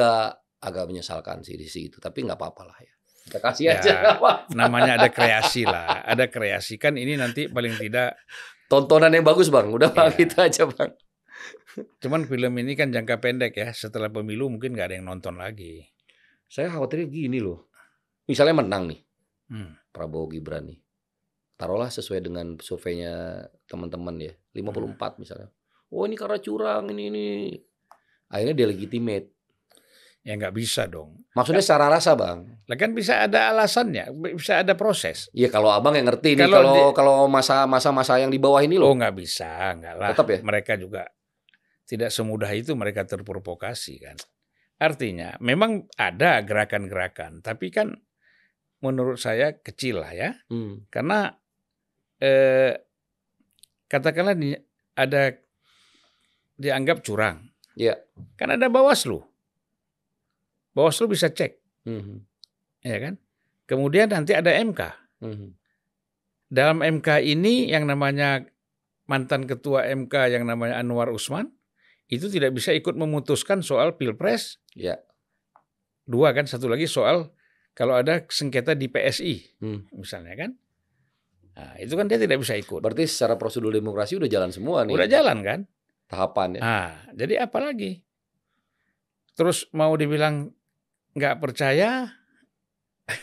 S1: agak menyesalkan sih di situ, tapi nggak apa-apa lah ya. Kita kasih aja.
S2: Namanya ada kreasi lah, ada kreasi kan ini nanti paling tidak
S1: tontonan yang bagus bang, udah bang gitu aja bang.
S2: Cuman film ini kan jangka pendek ya, setelah pemilu mungkin nggak ada yang nonton lagi.
S1: Saya khawatirnya gini loh, misalnya menang nih Prabowo Gibran nih, taruhlah sesuai dengan surveinya teman-teman ya, 54 misalnya. Oh ini karena curang ini, akhirnya delegitimate.
S2: Ya nggak bisa dong.
S1: Maksudnya secara rasa, Bang?
S2: Lah kan bisa ada alasannya, bisa ada proses.
S1: Iya, kalau Abang yang ngerti nih, kalau masa yang di bawah ini loh.
S2: Oh nggak bisa, nggak lah.
S1: Tetap ya?
S2: Mereka juga tidak semudah itu mereka terprovokasi kan. Artinya memang ada gerakan-gerakan, tapi kan menurut saya kecil lah ya. Karena katakanlah ada dianggap curang.
S1: Iya.
S2: Kan ada Bawaslu. Bawaslu bisa cek. Ya kan? Kemudian nanti ada MK. Dalam MK ini yang namanya mantan ketua MK yang namanya Anwar Usman itu tidak bisa ikut memutuskan soal Pilpres.
S1: Ya.
S2: 2 kan, satu lagi soal kalau ada sengketa di PSI misalnya kan. Nah, itu kan dia tidak bisa ikut.
S1: Berarti secara prosedur demokrasi udah jalan semua nih.
S2: Udah jalan kan?
S1: Tahapannya.
S2: Jadi apa lagi? Terus mau dibilang nggak percaya?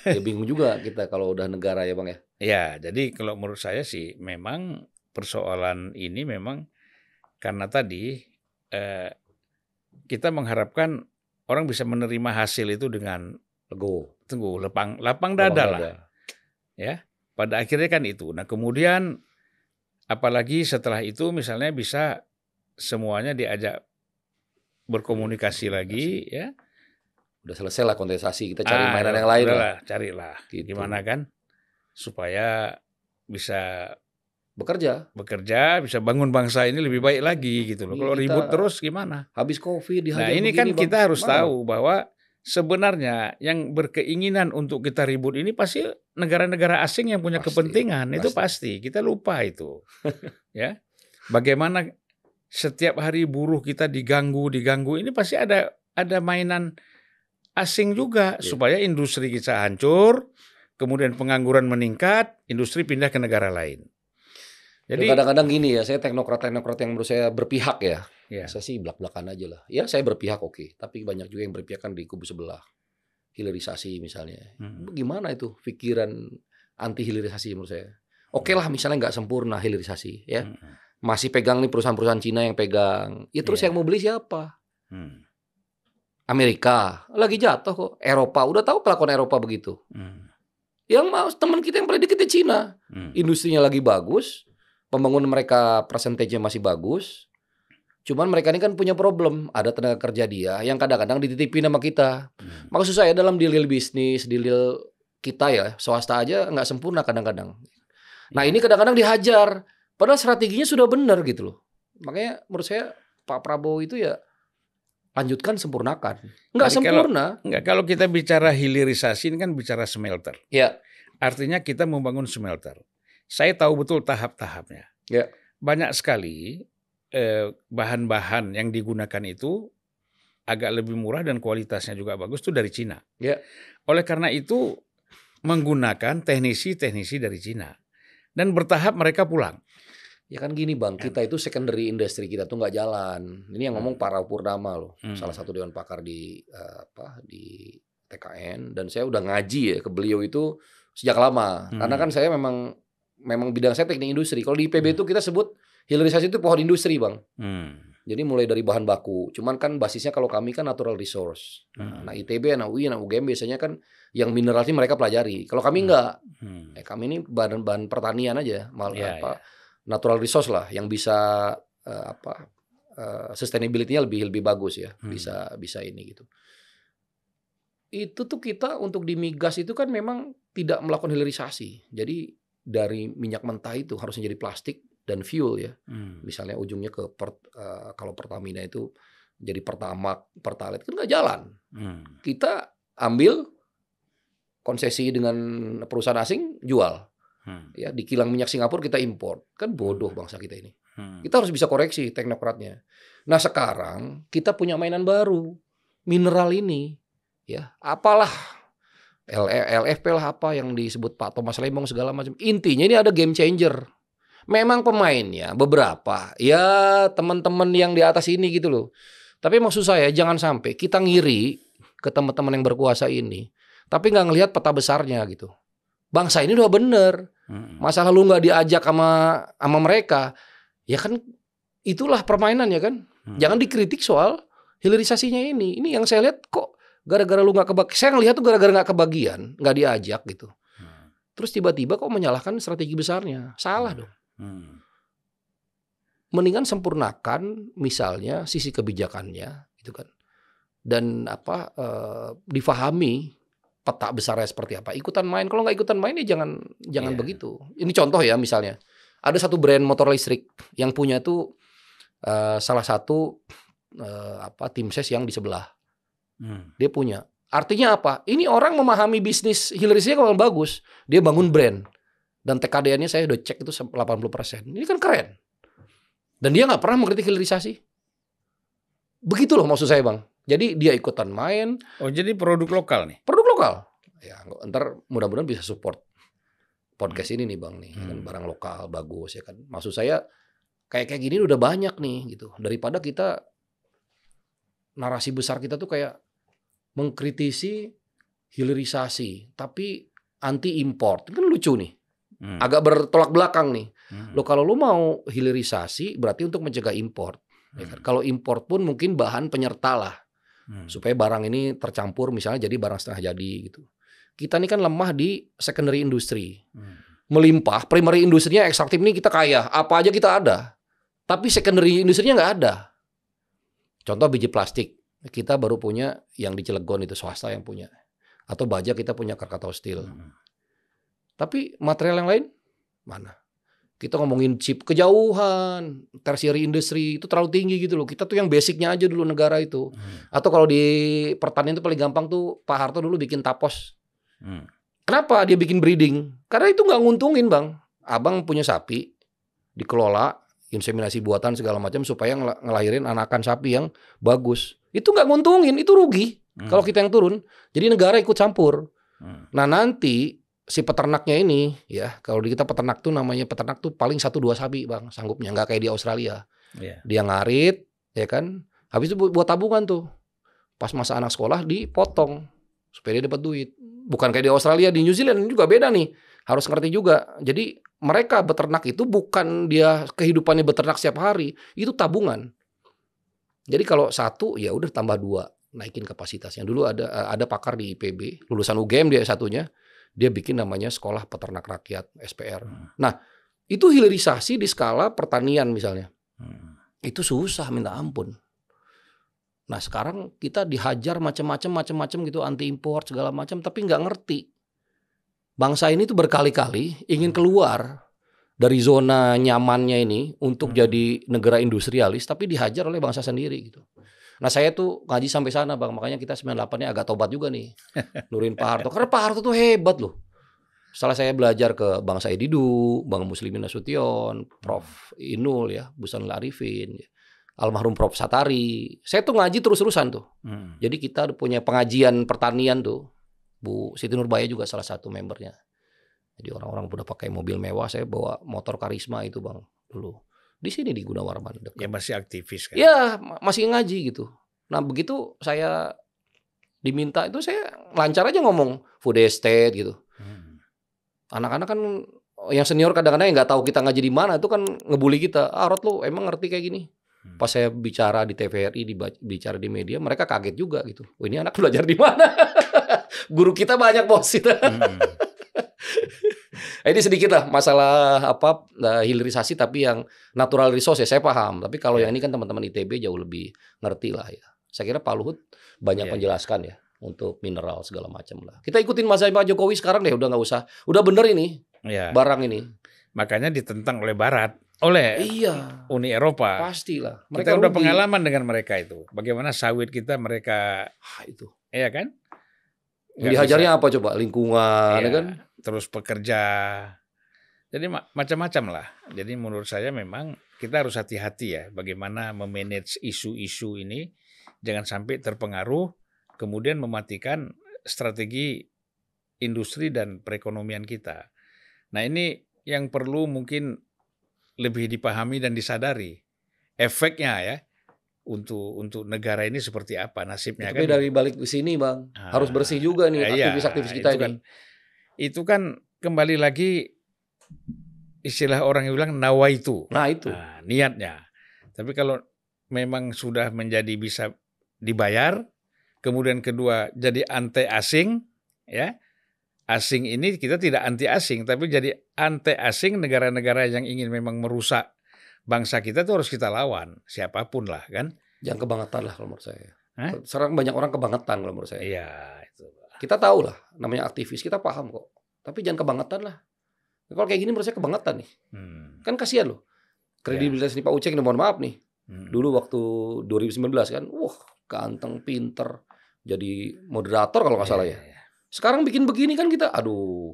S1: Ya bingung juga kita kalau udah negara ya Bang ya.
S2: Ya, jadi kalau menurut saya sih memang persoalan ini memang karena tadi kita mengharapkan orang bisa menerima hasil itu dengan lapang dada lah. Ya, pada akhirnya kan itu. Nah kemudian apalagi setelah itu misalnya bisa semuanya diajak berkomunikasi lagi ya.
S1: Udah selesai lah kontestasi, kita cari mainan yang lain lah.
S2: Carilah gitu. Gimana kan supaya bisa bekerja, bisa bangun bangsa ini lebih baik lagi gitu loh. Kalau ribut terus gimana?
S1: Habis Covid dihajar.
S2: Nah ini kan kita harus tahu bahwa sebenarnya yang berkeinginan untuk kita ribut ini pasti negara-negara asing yang punya kepentingan. Itu pasti. Kita lupa itu. Ya. Bagaimana setiap hari buruh kita diganggu ini pasti ada mainan asing juga supaya industri kita hancur, kemudian pengangguran meningkat, industri pindah ke negara lain.
S1: Jadi kadang-kadang gini ya, saya teknokrat yang menurut saya berpihak ya. Saya sih belak-belakan aja lah. Ya saya berpihak oke, tapi banyak juga yang berpihak kan di kubu sebelah. Hilirisasi misalnya. Gimana itu pikiran anti hilirisasi menurut saya? Oke lah misalnya nggak sempurna hilirisasi ya. Masih pegang nih perusahaan-perusahaan Cina yang pegang. Ya terus yang mau beli siapa? Amerika lagi jatuh kok. Eropa udah tahu kelakuan Eropa begitu. Yang mau teman kita yang paling dikit di Cina. Industrinya lagi bagus, pembangunan mereka persentasenya masih bagus. Cuman mereka ini kan punya problem. Ada tenaga kerja dia yang kadang-kadang dititipin sama kita. Maksud saya dalam deal bisnis, deal kita ya, swasta aja nggak sempurna kadang-kadang. Nah ini kadang-kadang dihajar. Padahal strateginya sudah benar gitu loh. Makanya menurut saya Pak Prabowo itu ya lanjutkan, sempurnakan. Nggak sempurna.
S2: Kalau kita bicara hilirisasi ini kan bicara smelter.
S1: Ya.
S2: Artinya kita membangun smelter. Saya tahu betul tahap-tahapnya.
S1: Ya.
S2: Banyak sekali bahan-bahan yang digunakan itu agak lebih murah dan kualitasnya juga bagus itu dari Cina.
S1: Ya.
S2: Oleh karena itu menggunakan teknisi-teknisi dari Cina. Dan bertahap mereka pulang.
S1: Ya kan gini Bang, kita itu secondary industry kita tuh nggak jalan. Ini yang ngomong Pak Rao Purnama loh, salah satu dewan pakar di TKN. Dan saya udah ngaji ya ke beliau itu sejak lama. Karena kan saya memang bidang saya teknik industri. Kalau di IPB itu kita sebut hilirisasi itu pohon industri Bang. Jadi mulai dari bahan baku. Cuman kan basisnya kalau kami kan natural resource. Nah ITB, anak UI, anak UGM biasanya kan yang mineral sih mereka pelajari. Kalau kami enggak. Kami ini bahan pertanian aja. Natural resource lah yang bisa sustainability-nya lebih bagus ya. Bisa ini gitu. Itu tuh kita untuk di migas itu kan memang tidak melakukan hilirisasi. Jadi dari minyak mentah itu harusnya jadi plastik dan fuel ya. Misalnya ujungnya ke kalau Pertamina itu jadi Pertamax, Pertalite kan nggak jalan. Kita ambil konsesi dengan perusahaan asing jual. Ya di kilang minyak Singapura kita impor. Kan bodoh bangsa kita ini. Kita harus bisa koreksi teknokratnya. Nah sekarang kita punya mainan baru, mineral ini. Ya apalah LFP lah apa yang disebut Pak Thomas Lembong segala macam. Intinya ini ada game changer. Memang pemainnya beberapa ya teman-teman yang di atas ini gitu loh. Tapi maksud saya jangan sampai kita ngiri ke teman-teman yang berkuasa ini, tapi nggak ngelihat peta besarnya gitu. Bangsa ini udah bener. Masalah lu nggak diajak sama mereka, ya kan itulah permainan ya kan. Jangan dikritik soal hilirisasinya ini. Ini yang saya lihat kok Gara-gara lu nggak kebagian, saya ngelihat tuh gara-gara nggak kebagian, nggak diajak gitu. Terus tiba-tiba kok menyalahkan strategi besarnya, salah dong. Mendingan sempurnakan misalnya sisi kebijakannya, gitu kan. Dan difahami peta besarnya seperti apa. Ikutan main, kalau nggak ikutan main ya jangan begitu. Ini contoh ya misalnya, ada satu brand motor listrik yang punya tuh salah satu tim ses yang di sebelah. Dia punya. Artinya apa? Ini orang memahami bisnis hilirisasinya kalau bagus. Dia bangun brand. Dan TKDN-nya saya udah cek itu 80%. Ini kan keren. Dan dia nggak pernah mengkritik hilirisasi. Begitu loh maksud saya, Bang. Jadi dia ikutan main.
S2: Oh, jadi produk lokal nih?
S1: Produk lokal. Ya, ntar mudah-mudahan bisa support podcast ini nih, Bang. Nih. Kan barang lokal, bagus ya kan. Maksud saya kayak gini udah banyak nih gitu. Daripada kita, narasi besar kita tuh kayak mengkritisi hilirisasi. Tapi anti import. Kan lucu nih. Agak bertolak belakang nih. Loh kalau lu mau hilirisasi berarti untuk mencegah import. Ya kan? Kalau import pun mungkin bahan penyerta lah. Supaya barang ini tercampur misalnya jadi barang setengah jadi gitu. Kita ini kan lemah di secondary industry. Melimpah, primary industrinya ekstraktif ini kita kaya. Apa aja kita ada. Tapi secondary industrinya nggak ada. Contoh biji plastik. Kita baru punya yang di Cilegon itu swasta yang punya. Atau baja kita punya Krakatau Steel. Tapi material yang lain mana? Kita ngomongin chip kejauhan, tertiary industry itu terlalu tinggi gitu loh. Kita tuh yang basicnya aja dulu negara itu. Atau kalau di pertanian itu paling gampang tuh Pak Harto dulu bikin tapos. Kenapa dia bikin breeding? Karena itu nggak nguntungin, Bang. Abang punya sapi, dikelola, inseminasi buatan segala macam supaya ngelahirin anakan sapi yang bagus. Itu nggak nguntungin, itu rugi kalau kita yang turun. Jadi negara ikut campur. Nah nanti si peternaknya ini ya, kalau di kita peternak tuh namanya peternak tuh paling 1-2 sapi, Bang, sanggupnya, nggak kayak di Australia. Dia ngarit ya kan, habis itu buat tabungan tuh. Pas masa anak sekolah dipotong supaya dia dapat duit. Bukan kayak di Australia, di New Zealand juga beda nih. Harus ngerti juga. Jadi mereka beternak itu bukan dia kehidupannya beternak setiap hari, itu tabungan. Jadi kalau 1 ya udah tambah 2, naikin kapasitasnya. Dulu ada pakar di IPB, lulusan UGM dia satunya. Dia bikin namanya Sekolah Peternak Rakyat, SPR. Nah, itu hilirisasi di skala pertanian misalnya. Itu susah minta ampun. Nah, sekarang kita dihajar macam-macam gitu, anti import segala macam, tapi nggak ngerti. Bangsa ini tuh berkali-kali ingin keluar dari zona nyamannya ini untuk jadi negara industrialis, tapi dihajar oleh bangsa sendiri gitu. Nah saya tuh ngaji sampai sana, Bang, makanya kita 98-nya agak tobat juga nih, nurin Pak Harto. Karena Pak Harto tuh hebat loh. Setelah saya belajar ke Bang Said Didu, Bang Muslimin Nasution, Prof Inul ya, Busanul Arifin, ya, almarhum Prof Satari, saya tuh ngaji terus-terusan tuh. Jadi kita punya pengajian pertanian tuh, Bu Siti Nurbaya juga salah satu membernya. Jadi orang-orang udah pakai mobil mewah, saya bawa motor Karisma itu, Bang, dulu. Di sini di Gunawarman.
S2: Ya masih aktivis kan?
S1: Ya masih ngaji gitu. Nah begitu saya diminta itu saya lancar aja ngomong food estate gitu. Anak-anak kan yang senior kadang-kadang yang nggak tahu kita ngaji di mana itu kan ngebully kita. Rod lo emang ngerti kayak gini? Pas saya bicara di TVRI, bicara di media, mereka kaget juga gitu. Oh, ini anak belajar di mana? Guru kita banyak bos itu. Ini sedikit lah masalah hilirisasi tapi yang natural resource ya saya paham. Tapi kalau yang ini kan teman-teman ITB jauh lebih ngerti lah ya. Saya kira Pak Luhut banyak menjelaskan ya untuk mineral segala macam lah. Kita ikutin Mas Pak Jokowi sekarang deh, udah nggak usah. Udah bener ini barang ini.
S2: Makanya ditentang oleh Barat, oleh Uni Eropa.
S1: Pastilah.
S2: Kita udah pengalaman dengan mereka itu. Bagaimana sawit kita mereka
S1: itu.
S2: Iya kan?
S1: Dihajarnya apa coba? Lingkungan ya kan?
S2: Terus pekerja. Jadi macam-macam lah. Jadi menurut saya memang kita harus hati-hati ya bagaimana memanage isu-isu ini. Jangan sampai terpengaruh kemudian mematikan strategi industri dan perekonomian kita. Nah ini yang perlu mungkin lebih dipahami dan disadari. Efeknya ya. Untuk negara ini seperti apa nasibnya.
S1: Tapi kan dari balik ke sini, Bang. Harus bersih juga nih aktivis-aktivis kita ini.
S2: Itu kan kembali lagi istilah orang yang bilang nawaitu.
S1: Nah itu.
S2: Niatnya. Tapi kalau memang sudah menjadi bisa dibayar, kemudian kedua jadi anti asing, ya. Asing ini kita tidak anti asing, tapi jadi anti asing negara-negara yang ingin memang merusak bangsa kita itu harus kita lawan, siapapun lah kan.
S1: Jangan kebangetan lah kalau menurut saya. Sekarang banyak orang kebangetan kalau menurut saya.
S2: Iya, itu.
S1: Kita tahu lah, namanya aktivis, kita paham kok. Tapi jangan kebangetan lah. Kalau kayak gini menurut saya kebangetan nih. Kan kasihan loh. Kredibilitas nih Pak Uceng ini, mohon maaf nih. Dulu waktu 2019 kan, ganteng, pinter, jadi moderator kalau nggak salah ya. Sekarang bikin begini kan kita, aduh.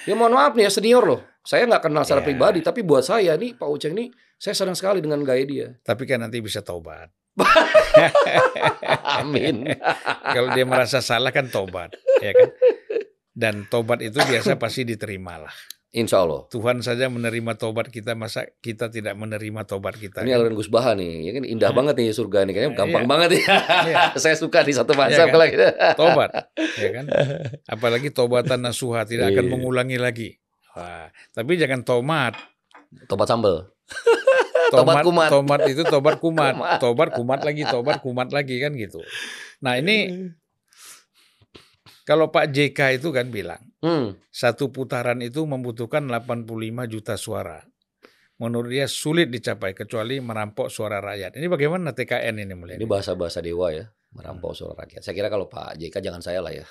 S1: Ya mohon maaf nih ya, senior loh. Saya nggak kenal secara pribadi, tapi buat saya nih Pak Uceng nih, saya senang sekali dengan gaya dia.
S2: Tapi kan nanti bisa taubat.
S1: Amin.
S2: Kalau dia merasa salah kan taubat, ya kan? Dan taubat itu biasa pasti diterima lah.
S1: Insya Allah.
S2: Tuhan saja menerima taubat kita, masa kita tidak menerima taubat kita?
S1: Ini aliran Gus Baha nih, ya kan indah banget nih surga nih, kayaknya gampang banget ya. Saya suka di satu bahasa
S2: kan?
S1: gitu.
S2: Tobat, ya kan? Apalagi taubatan nasuha, tidak akan mengulangi lagi. Wah, tapi jangan tomat.
S1: Tobat sambal.
S2: Tobat kumat. Tomat itu tobat kumat. Tobat kumat lagi kan gitu. Nah ini kalau Pak JK itu kan bilang, satu putaran itu membutuhkan 85 juta suara. Menurut dia sulit dicapai kecuali merampok suara rakyat. Ini bagaimana TKN ini mulai?
S1: Ini bahasa-bahasa dewa ya, merampok suara rakyat. Saya kira kalau Pak JK jangan saya lah ya.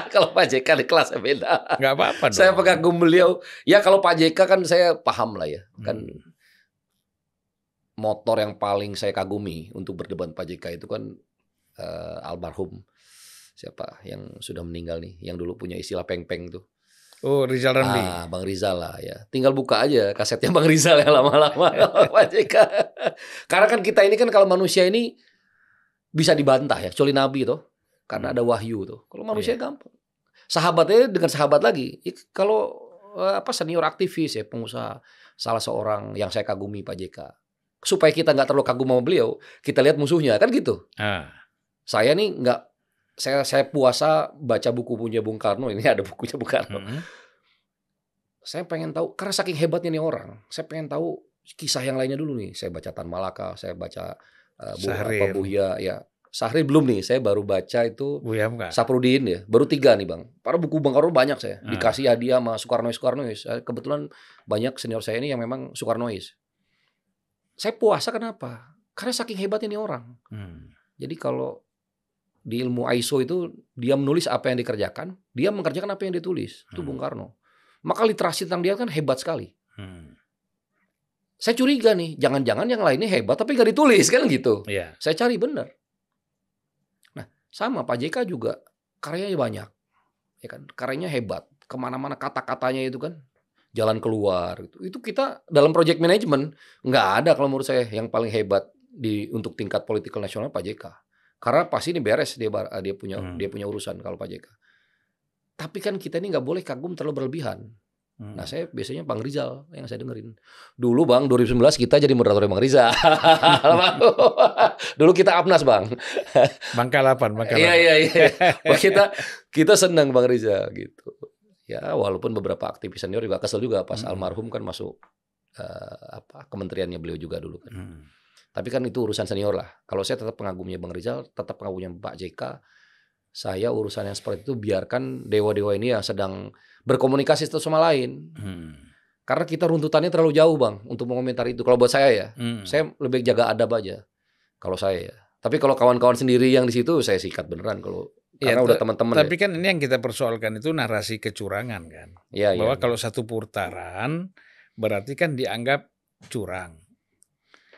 S1: Kalau Pak JK di kelasnya beda.
S2: Nggak apa-apa dong.
S1: Saya pengagum beliau. Ya kalau Pak JK kan saya paham lah ya. Kan motor yang paling saya kagumi untuk berdebat Pak JK itu kan almarhum siapa yang sudah meninggal nih, yang dulu punya istilah peng-peng tuh.
S2: Oh, Rizal Ramli.
S1: Bang Rizal lah ya. Tinggal buka aja kasetnya Bang Rizal yang lama-lama Pak JK. Karena kan kita ini kan kalau manusia ini bisa dibantah ya, kecuali Nabi tuh. Karena ada wahyu tuh. Kalau manusia gampang. Sahabatnya dengan sahabat lagi. Kalau senior aktivis ya, pengusaha, salah seorang yang saya kagumi Pak JK. Supaya kita nggak terlalu kagum sama beliau, kita lihat musuhnya kan gitu. Saya nih nggak, saya puasa baca buku punya Bung Karno, ini ada bukunya Bung Karno. Saya pengen tahu, karena saking hebatnya nih orang, saya pengen tahu kisah yang lainnya dulu nih. Saya baca Tan Malaka, saya baca Buya, ya. Sahrir belum nih, saya baru baca itu Saprudin ya, baru 3 nih Bang. Para buku Bung Karno banyak saya, dikasih hadiah sama Soekarnois. Kebetulan banyak senior saya ini yang memang Soekarnois. Saya puasa kenapa? Karena saking hebatnya nih orang. Jadi kalau di ilmu ISO itu dia menulis apa yang dikerjakan, dia mengerjakan apa yang ditulis. Itu Bung Karno. Maka literasi tentang dia kan hebat sekali. Saya curiga nih, jangan-jangan yang lainnya hebat tapi nggak ditulis kan gitu. Saya cari benar. Nah, sama Pak JK juga karyanya banyak, ya kan? Karyanya hebat. Kemana-mana kata-katanya itu kan jalan keluar. Itu kita dalam project management nggak ada kalau menurut saya yang paling hebat untuk tingkat political nasional Pak JK. Karena pasti ini beres dia punya urusan kalau Pak JK. Tapi kan kita ini nggak boleh kagum terlalu berlebihan. Nah saya biasanya Bang Rizal yang saya dengerin. Dulu Bang 2019 kita jadi moderator Bang Rizal. Dulu kita Apnas Bang.
S2: Bangkalapan.
S1: Iya. Kita senang Bang Rizal gitu. Ya walaupun beberapa aktivis senior juga kesel juga pas almarhum kan masuk kementeriannya beliau juga dulu kan. Tapi kan itu urusan senior lah. Kalau saya tetap pengagumnya Bang Rizal, tetap pengagumnya Pak JK. Saya urusan yang seperti itu biarkan dewa-dewa ini yang sedang berkomunikasi satu sama lain. Karena kita runtutannya terlalu jauh Bang untuk mengomentari itu. Kalau buat saya ya, saya lebih jaga adab aja. Kalau saya ya. Tapi kalau kawan-kawan sendiri yang di situ saya sikat beneran kalau karena udah teman-teman.
S2: Tapi kan ini yang kita persoalkan itu narasi kecurangan kan. Bahwa kalau satu putaran berarti kan dianggap curang.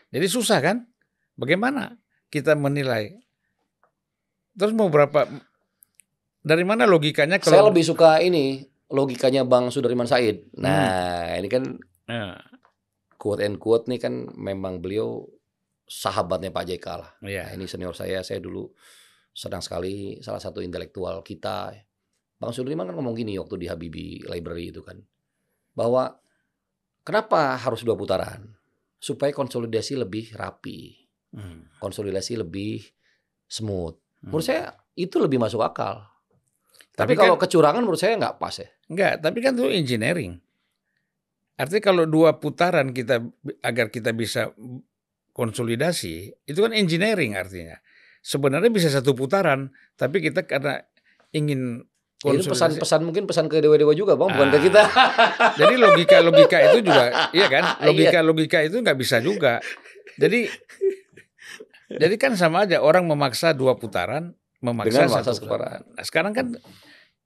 S2: Jadi susah kan? Bagaimana kita menilai? Terus mau berapa? Dari mana logikanya? Kalau
S1: saya lebih suka ini logikanya Bang Sudirman Said. Nah ini kan quote and quote nih kan memang beliau sahabatnya Pak JK lah. Nah, ini senior saya dulu senang sekali salah satu intelektual kita. Bang Sudirman kan ngomong gini waktu di Habibie Library itu kan. Bahwa kenapa harus 2 putaran? Supaya konsolidasi lebih rapi. Konsolidasi lebih smooth. Menurut saya itu lebih masuk akal. Tapi kalau kecurangan menurut saya nggak pas ya.
S2: Enggak, tapi kan itu engineering. Artinya kalau 2 putaran agar kita bisa konsolidasi, itu kan engineering artinya. sebenarnya bisa 1 putaran, tapi kita karena ingin
S1: Itu
S2: konsolidasi.
S1: pesan-pesan mungkin pesan ke dewa-dewa juga Bang, bukan ke kita.
S2: Jadi logika itu juga, iya kan?
S1: Iya.
S2: Logika itu nggak bisa juga. Jadi kan sama aja orang memaksa 2 putaran, memaksa
S1: Dengan
S2: 1
S1: maksa
S2: putaran. Nah, sekarang kan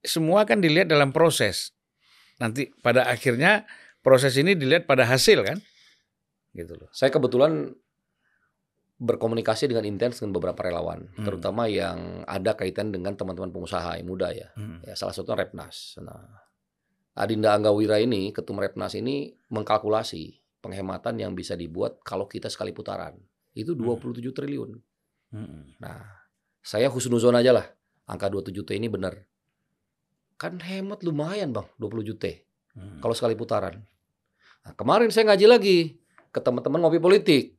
S2: semua kan dilihat dalam proses. Nanti pada akhirnya proses ini dilihat pada hasil kan? Gitu loh.
S1: Saya kebetulan berkomunikasi dengan intens dengan beberapa relawan, terutama yang ada kaitan dengan teman-teman pengusaha yang muda ya. Ya salah satunya Repnas. Nah, Adinda Anggawira ini, ketum Repnas ini mengkalkulasi penghematan yang bisa dibuat kalau kita sekali putaran. Itu 27 triliun. Nah, saya husnuzon aja lah. Angka 27T ini benar. Kan hemat lumayan Bang, 27T. Kalau sekali putaran. Nah, kemarin saya ngaji lagi ke teman-teman ngopi politik.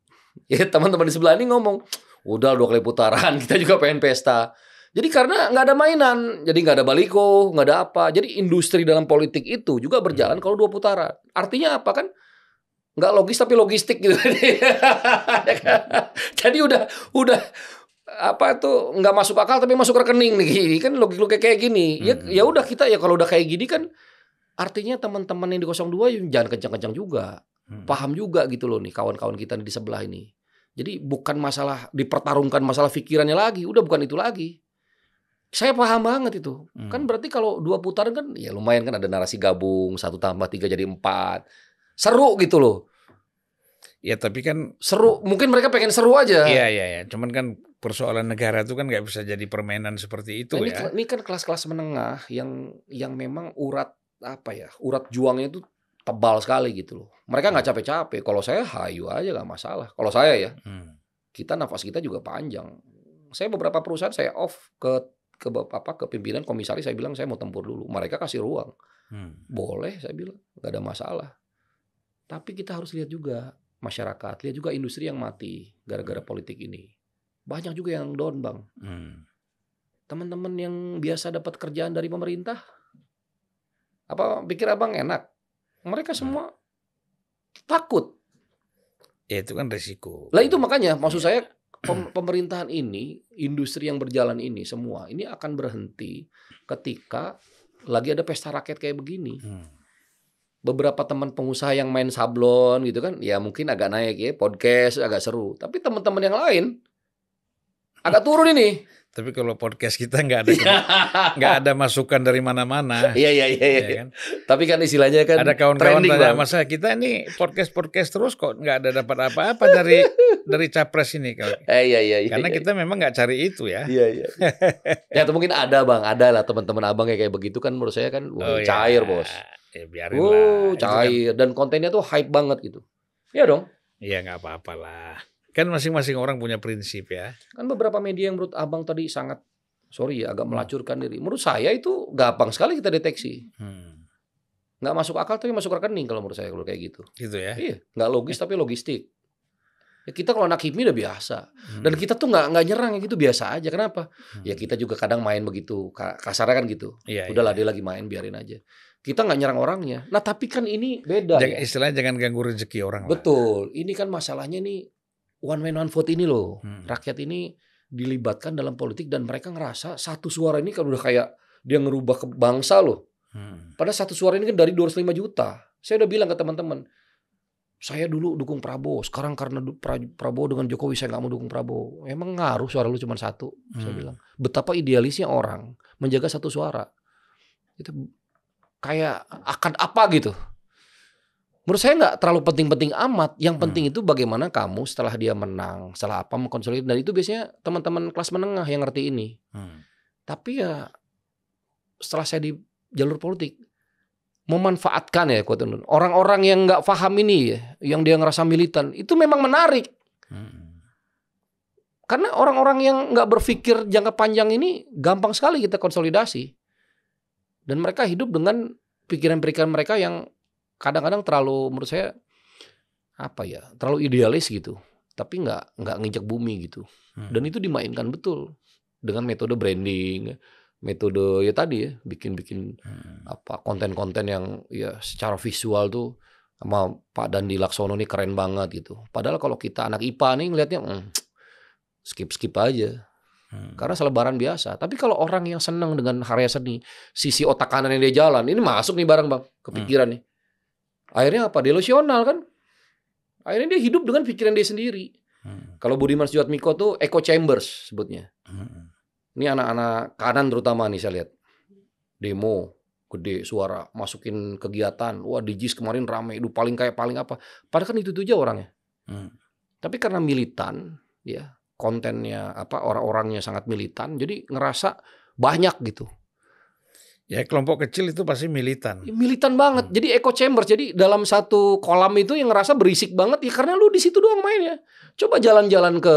S1: Ya teman-teman di sebelah ini ngomong, udah 2 kali putaran, kita juga pengen pesta. Jadi karena nggak ada mainan, jadi nggak ada baliko, nggak ada apa. Jadi industri dalam politik itu juga berjalan kalau 2 putaran. Artinya apa kan? Nggak logis tapi logistik gitu. Jadi udah apa tuh nggak masuk akal tapi masuk rekening nih kan logika kayak gini. Ya udah kita ya kalau udah kayak gini kan artinya teman-teman yang di 02 jangan kencang-kencang juga. Paham juga gitu loh nih kawan-kawan kita di sebelah ini. Jadi bukan masalah dipertarungkan masalah pikirannya lagi, udah bukan itu lagi. Saya paham banget itu. Kan berarti kalau 2 putaran kan ya lumayan kan ada narasi gabung 1 tambah 3 jadi 4. Seru gitu loh.
S2: Ya tapi kan
S1: seru, mungkin mereka pengen seru aja.
S2: Iya. Cuman kan persoalan negara itu kan nggak bisa jadi permainan seperti itu ya.
S1: Ini kan kelas-kelas menengah yang memang urat juangnya itu tebal sekali gitu loh. Mereka nggak capek-capek. Kalau saya hayu aja nggak masalah. Kalau saya ya, kita nafas kita juga panjang. Saya beberapa perusahaan saya off ke pimpinan komisaris, saya bilang saya mau tempur dulu. Mereka kasih ruang. Boleh, saya bilang nggak ada masalah. Tapi kita harus lihat juga masyarakat, lihat juga industri yang mati gara-gara politik ini. Banyak juga yang down Bang. Teman-teman yang biasa dapat kerjaan dari pemerintah, apa pikir abang enak? Mereka semua takut.
S2: Ya itu kan resiko.
S1: Lah itu makanya maksud saya pemerintahan ini, industri yang berjalan ini semua ini akan berhenti ketika lagi ada pesta rakyat kayak begini. Beberapa teman pengusaha yang main sablon gitu kan, ya mungkin agak naik ya, podcast agak seru. Tapi teman-teman yang lain agak turun ini.
S2: Tapi kalau podcast kita nggak ada masukan dari mana-mana.
S1: Iya.
S2: Ya kan?
S1: Tapi kan istilahnya kan
S2: ada kawan-kawan tanya masa kita ini podcast terus kok nggak ada dapat apa-apa dari capres ini.
S1: Iya.
S2: Karena kita memang nggak cari itu ya.
S1: Iya. Ya itu mungkin ada Bang, ada lah teman-teman abang kayak begitu kan menurut saya kan cair bos.
S2: Ya biarin lah.
S1: Cair dan kontennya tuh hype banget gitu. Iya dong.
S2: Iya nggak apa-apa lah. Kan masing-masing orang punya prinsip ya.
S1: Kan beberapa media yang menurut abang tadi sangat, agak melacurkan diri. Menurut saya itu gampang sekali kita deteksi. Nggak masuk akal tapi masuk rekening kalau menurut saya kalau kayak gitu.
S2: Gitu ya?
S1: Iya, nggak logis tapi logistik. Ya kita kalau anak HIPMI udah biasa. Dan kita tuh nggak nyerang gitu biasa aja. Kenapa? Ya kita juga kadang main begitu. Kasarnya kan gitu. Udahlah dia lagi main biarin aja. Kita nggak nyerang orangnya. Nah tapi kan ini beda.
S2: Istilahnya jangan ganggu rezeki orang.
S1: Betul. Ini kan masalahnya nih. One man one vote ini loh, rakyat ini dilibatkan dalam politik dan mereka ngerasa satu suara ini kan udah kayak dia ngerubah ke bangsa loh. Padahal satu suara ini kan dari 205 juta. Saya udah bilang ke teman-teman, saya dulu dukung Prabowo, sekarang karena Prabowo dengan Jokowi saya nggak mau dukung Prabowo. Emang ngaruh suara lu cuma 1? Saya bilang, betapa idealisnya orang menjaga satu suara. Itu kayak akan apa gitu. Menurut saya nggak terlalu penting-penting amat. Yang penting itu bagaimana kamu setelah dia menang, setelah apa mengkonsolidasi. Dan itu biasanya teman-teman kelas menengah yang ngerti ini. Tapi ya setelah saya di jalur politik, memanfaatkan ya orang-orang yang nggak paham ini ya, yang dia ngerasa militan, itu memang menarik. Karena orang-orang yang nggak berpikir jangka panjang ini gampang sekali kita konsolidasi. Dan mereka hidup dengan pikiran-pikiran mereka yang kadang-kadang terlalu menurut saya terlalu idealis gitu, tapi nggak nginjak bumi gitu. Dan itu dimainkan betul dengan metode branding, metode ya tadi ya bikin konten-konten yang ya secara visual tuh sama Pak Dandi Laksono nih keren banget gitu. Padahal kalau kita anak IPA nih ngelihatnya skip aja. Karena selebaran biasa. Tapi kalau orang yang senang dengan karya seni, sisi otak kanan yang dia jalan, ini masuk nih barang bang, kepikiran nih. Akhirnya apa? Delusional kan? Akhirnya dia hidup dengan pikiran dia sendiri. Kalau Budiman Sujatmiko tuh echo chambers sebutnya. Ini anak-anak kanan terutama nih saya lihat. Demo, gede suara, masukin kegiatan. Wah di JIS kemarin rame, itu paling apa. Padahal kan itu aja orangnya. Tapi karena militan, ya kontennya orang-orangnya sangat militan, jadi ngerasa banyak gitu.
S2: Ya kelompok kecil itu pasti militan.
S1: Militan banget. Jadi echo chambers. Jadi dalam satu kolam itu yang ngerasa berisik banget ya karena lu di situ doang mainnya. Coba jalan-jalan ke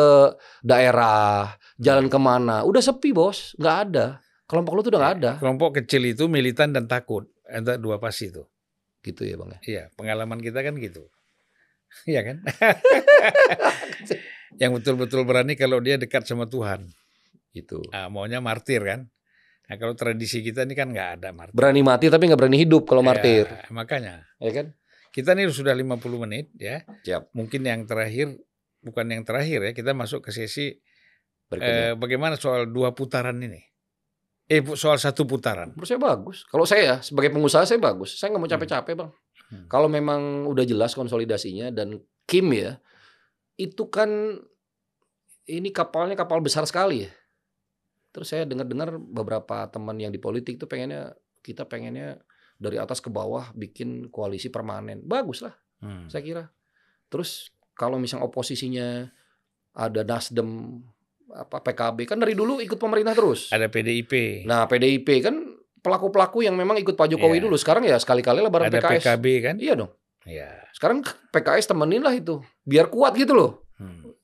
S1: daerah, jalan kemana, udah sepi bos, nggak ada. Kelompok lu tuh udah nggak ada.
S2: Kelompok kecil itu militan dan takut. Ada dua pasti itu.
S1: Gitu ya bang ya.
S2: Iya, pengalaman kita kan gitu. Iya kan? Yang betul-betul berani kalau dia dekat sama Tuhan.
S1: Itu.
S2: Nah, maunya martir kan? Nah kalau tradisi kita ini kan nggak ada martir.
S1: Berani mati tapi nggak berani hidup kalau martir.
S2: Ya, makanya.
S1: Ya kan?
S2: Kita ini sudah 50 menit ya.
S1: Siap.
S2: Mungkin yang terakhir, bukan yang terakhir ya, kita masuk ke sesi bagaimana soal 2 putaran ini. Soal 1 putaran.
S1: Menurut saya bagus. Kalau saya sebagai pengusaha saya bagus. Saya nggak mau capek-capek bang. Kalau memang udah jelas konsolidasinya dan Kim ya, itu kan ini kapalnya kapal besar sekali ya. Terus saya dengar beberapa teman yang di politik tuh kita pengennya dari atas ke bawah bikin koalisi permanen. Bagus lah, saya kira. Terus kalau misalnya oposisinya ada Nasdem, PKB kan dari dulu ikut pemerintah terus.
S2: Ada PDIP.
S1: Nah PDIP kan pelaku-pelaku yang memang ikut Pak Jokowi dulu. Sekarang ya sekali-kali lah bareng
S2: ada
S1: PKS.
S2: PKB kan?
S1: Iya dong.
S2: Iya.
S1: Sekarang PKS temenin lah itu, biar kuat gitu loh.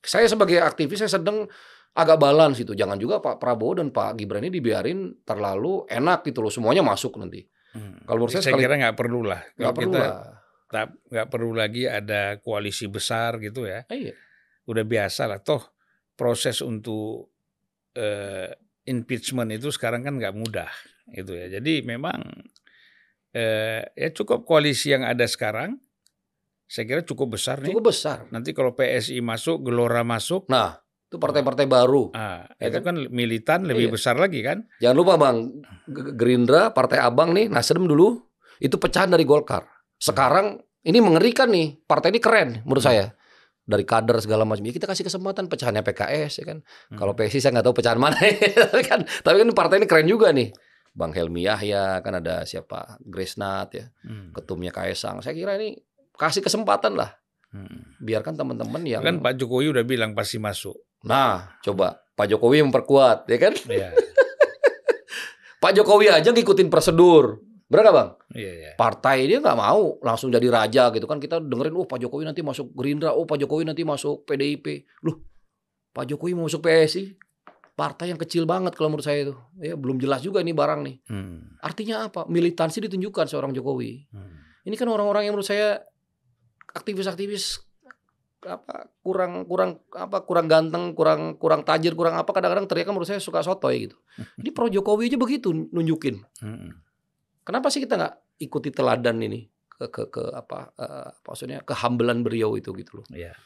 S1: Saya sebagai aktivis saya sedang agak balance itu. Jangan juga Pak Prabowo dan Pak Gibran ini dibiarin terlalu enak gitu loh. Semuanya masuk nanti. Kalau menurut saya
S2: kira nggak perlu lah. Nggak perlu lagi ada koalisi besar gitu ya.
S1: Iya.
S2: Udah biasa lah. Toh proses untuk impeachment itu sekarang kan nggak mudah gitu ya. Jadi memang ya cukup koalisi yang ada sekarang. Saya kira cukup besar nih.
S1: Cukup besar.
S2: Nanti kalau PSI masuk, Gelora masuk.
S1: Nah, itu partai-partai baru.
S2: Itu kan militan lebih besar lagi kan.
S1: Jangan lupa bang, Gerindra, Partai Abang nih, Nasdem dulu, itu pecahan dari Golkar. Sekarang ini mengerikan nih, partai ini keren menurut saya. Dari kader segala macam. Ya kita kasih kesempatan pecahannya PKS ya kan. Kalau PSI saya nggak tahu pecahan mana. Tapi kan partai ini keren juga nih. Bang Helmi Yahya, kan ada siapa, Grace Nat ya, ketumnya Kaesang. Saya kira ini kasih kesempatan lah. Biarkan teman-teman yang...
S2: Kan Pak Jokowi udah bilang pasti masuk.
S1: Nah, coba Pak Jokowi memperkuat, ya kan?
S2: Iya.
S1: Pak Jokowi aja ngikutin prosedur. Benar nggak bang?
S2: Iya.
S1: Partai dia nggak mau langsung jadi raja gitu kan. Kita dengerin, Pak Jokowi nanti masuk Gerindra, Pak Jokowi nanti masuk PDIP. Loh, Pak Jokowi mau masuk PSI? Partai yang kecil banget kalau menurut saya itu. Ya, belum jelas juga ini barang nih. Artinya apa? Militansi ditunjukkan seorang Jokowi. Ini kan orang-orang yang menurut saya aktivis-aktivis kurang ganteng, kurang tajir, kurang apa, kadang-kadang teriak menurut saya suka sotoy gitu. Ini pro Jokowi aja begitu nunjukin. Kenapa sih kita nggak ikuti teladan ini maksudnya kehambelan beliau itu gitu loh.
S2: Yeah.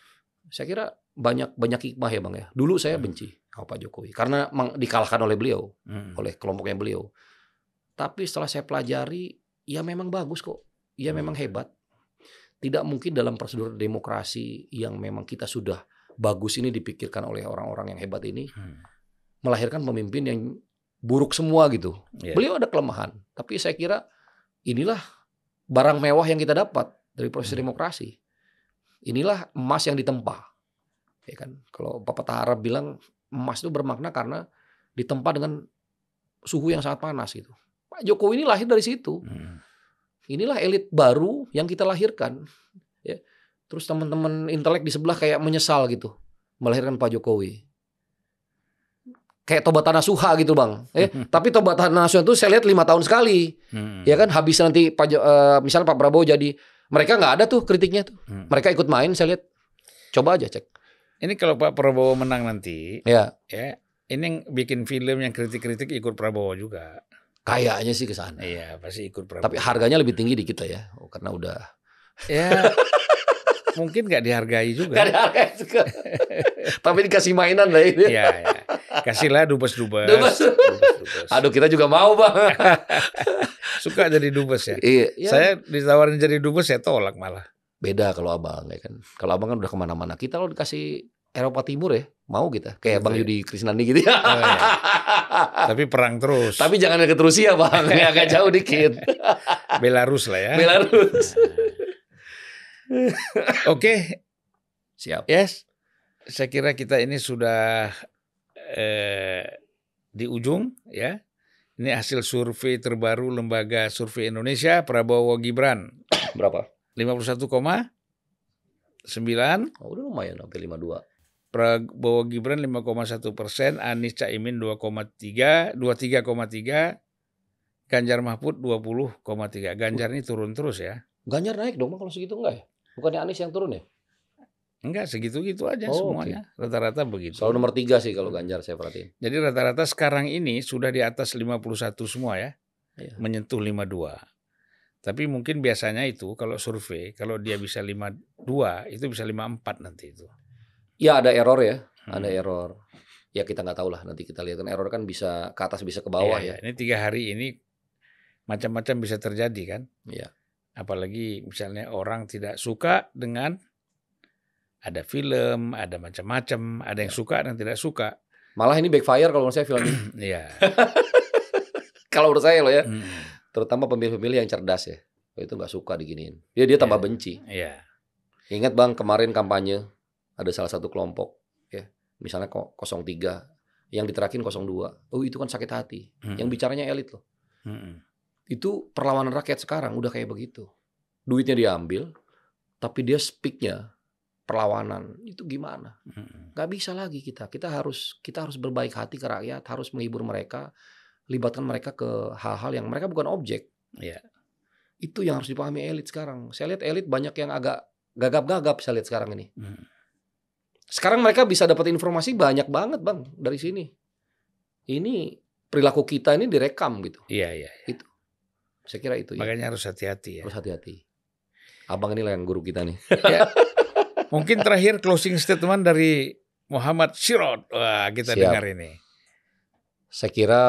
S1: Saya kira banyak hikmah ya bang ya. Dulu saya benci sama Pak Jokowi karena dikalahkan oleh beliau, oleh kelompoknya beliau. Tapi setelah saya pelajari, ya memang bagus kok. Ya memang hebat. Tidak mungkin dalam prosedur demokrasi yang memang kita sudah bagus ini dipikirkan oleh orang-orang yang hebat ini melahirkan pemimpin yang buruk semua gitu. Yeah. Beliau ada kelemahan, tapi saya kira inilah barang mewah yang kita dapat dari proses demokrasi. Inilah emas yang ditempa. Ya kan? Kalau pepatah Arab bilang emas itu bermakna karena ditempa dengan suhu yang sangat panas gitu. Pak Jokowi ini lahir dari situ. Inilah elit baru yang kita lahirkan. Ya. Terus teman-teman intelek di sebelah kayak menyesal gitu melahirkan Pak Jokowi. Kayak Tobat Nasuha gitu bang. Tapi Tobat Nasuha itu saya lihat 5 tahun sekali. Ya kan habis nanti misalnya Pak Prabowo jadi, mereka nggak ada tuh kritiknya tuh. Mereka ikut main saya lihat. Coba aja cek. Ini
S2: kalau Pak Prabowo menang nanti,
S1: ya
S2: ini bikin film yang kritik-kritik ikut Prabowo juga.
S1: Kayaknya sih ke sana.
S2: Iya, pasti ikut Prabowo.
S1: Tapi harganya lebih tinggi dikit lah ya. Karena udah.
S2: Ya, mungkin nggak dihargai juga.
S1: Nggak dihargai juga. Tapi dikasih mainan lah itu.
S2: Iya. Kasihlah dubes-dubes.
S1: Dubes.
S2: Dubes-dubes.
S1: Aduh, kita juga mau, Bang.
S2: Suka jadi dubes ya.
S1: Iya, ya.
S2: Saya ditawarin jadi dubes saya tolak malah.
S1: Beda kalau Abang ya kan. Kalau Abang kan udah kemana-mana. Kita kalau dikasih Eropa Timur ya, mau kita. Kayak
S2: Gitu
S1: Bang
S2: ya.
S1: Yudi Krisnandi gitu ya.
S2: Oh, iya. Tapi perang terus.
S1: Tapi jangan deket Rusia, Bang. Agak jauh dikit.
S2: Belarus lah ya.
S1: Belarus.
S2: Oke,
S1: Siap.
S2: yes. Saya kira kita ini sudah di ujung ya. Ini hasil survei terbaru Lembaga Survei Indonesia, Prabowo Gibran
S1: Berapa?
S2: 51,9,
S1: Oh, udah lumayan sampai 52.
S2: Prabowo Gibran 5,1%, Anies Caimin 23,3, Ganjar Mahfud 20,3. Ganjar ini turun terus ya.
S1: Ganjar naik dong, Bang, kalau segitu enggak ya? Bukannya Anies yang turun ya?
S2: Enggak, segitu-gitu aja
S1: Oh,
S2: semuanya. Rata-rata begitu.
S1: Selalu nomor 3 sih kalau Ganjar saya perhatiin.
S2: Jadi rata-rata sekarang ini sudah di atas 51 semua ya.
S1: Iya.
S2: Menyentuh 52. Tapi mungkin biasanya itu kalau survei, kalau dia bisa 52, itu bisa 54 nanti itu.
S1: Ya ada error ya, ada error. Ya kita nggak tahu lah, nanti kita lihat kan error kan bisa ke atas bisa ke bawah ya.
S2: Ini 3 hari ini macam-macam bisa terjadi kan.
S1: Iya.
S2: Apalagi misalnya orang tidak suka dengan ada film, ada macam-macam, ada yang suka dan tidak suka.
S1: Malah ini backfire kalau menurut saya film ini.
S2: Iya.
S1: Kalau menurut saya loh ya, terutama pemilih-pemilih yang cerdas ya, itu nggak suka diginiin. Dia tambah benci.
S2: Iya.
S1: Ingat Bang, kemarin kampanye ada salah satu kelompok ya, misalnya 03 yang diterakin 02. Oh, itu kan sakit hati. Yang bicaranya elit loh. Itu perlawanan rakyat sekarang udah kayak begitu. Duitnya diambil, tapi dia speak-nya perlawanan. Itu gimana? Gak bisa lagi kita harus berbaik hati ke rakyat, harus menghibur mereka, libatkan mereka ke hal-hal yang mereka bukan objek.
S2: Iya.
S1: Itu yang harus dipahami elit sekarang. Saya lihat elit banyak yang agak gagap-gagap saya lihat sekarang ini. Sekarang mereka bisa dapat informasi banyak banget Bang dari sini. Ini perilaku kita ini direkam gitu.
S2: Iya.
S1: Itu. Saya kira itu.
S2: Makanya harus hati-hati ya.
S1: Harus hati-hati. Abang inilah yang guru kita nih.
S2: Ya. Mungkin terakhir closing statement dari Muhammad Syirot. Wah, kita dengar ini.
S1: Saya kira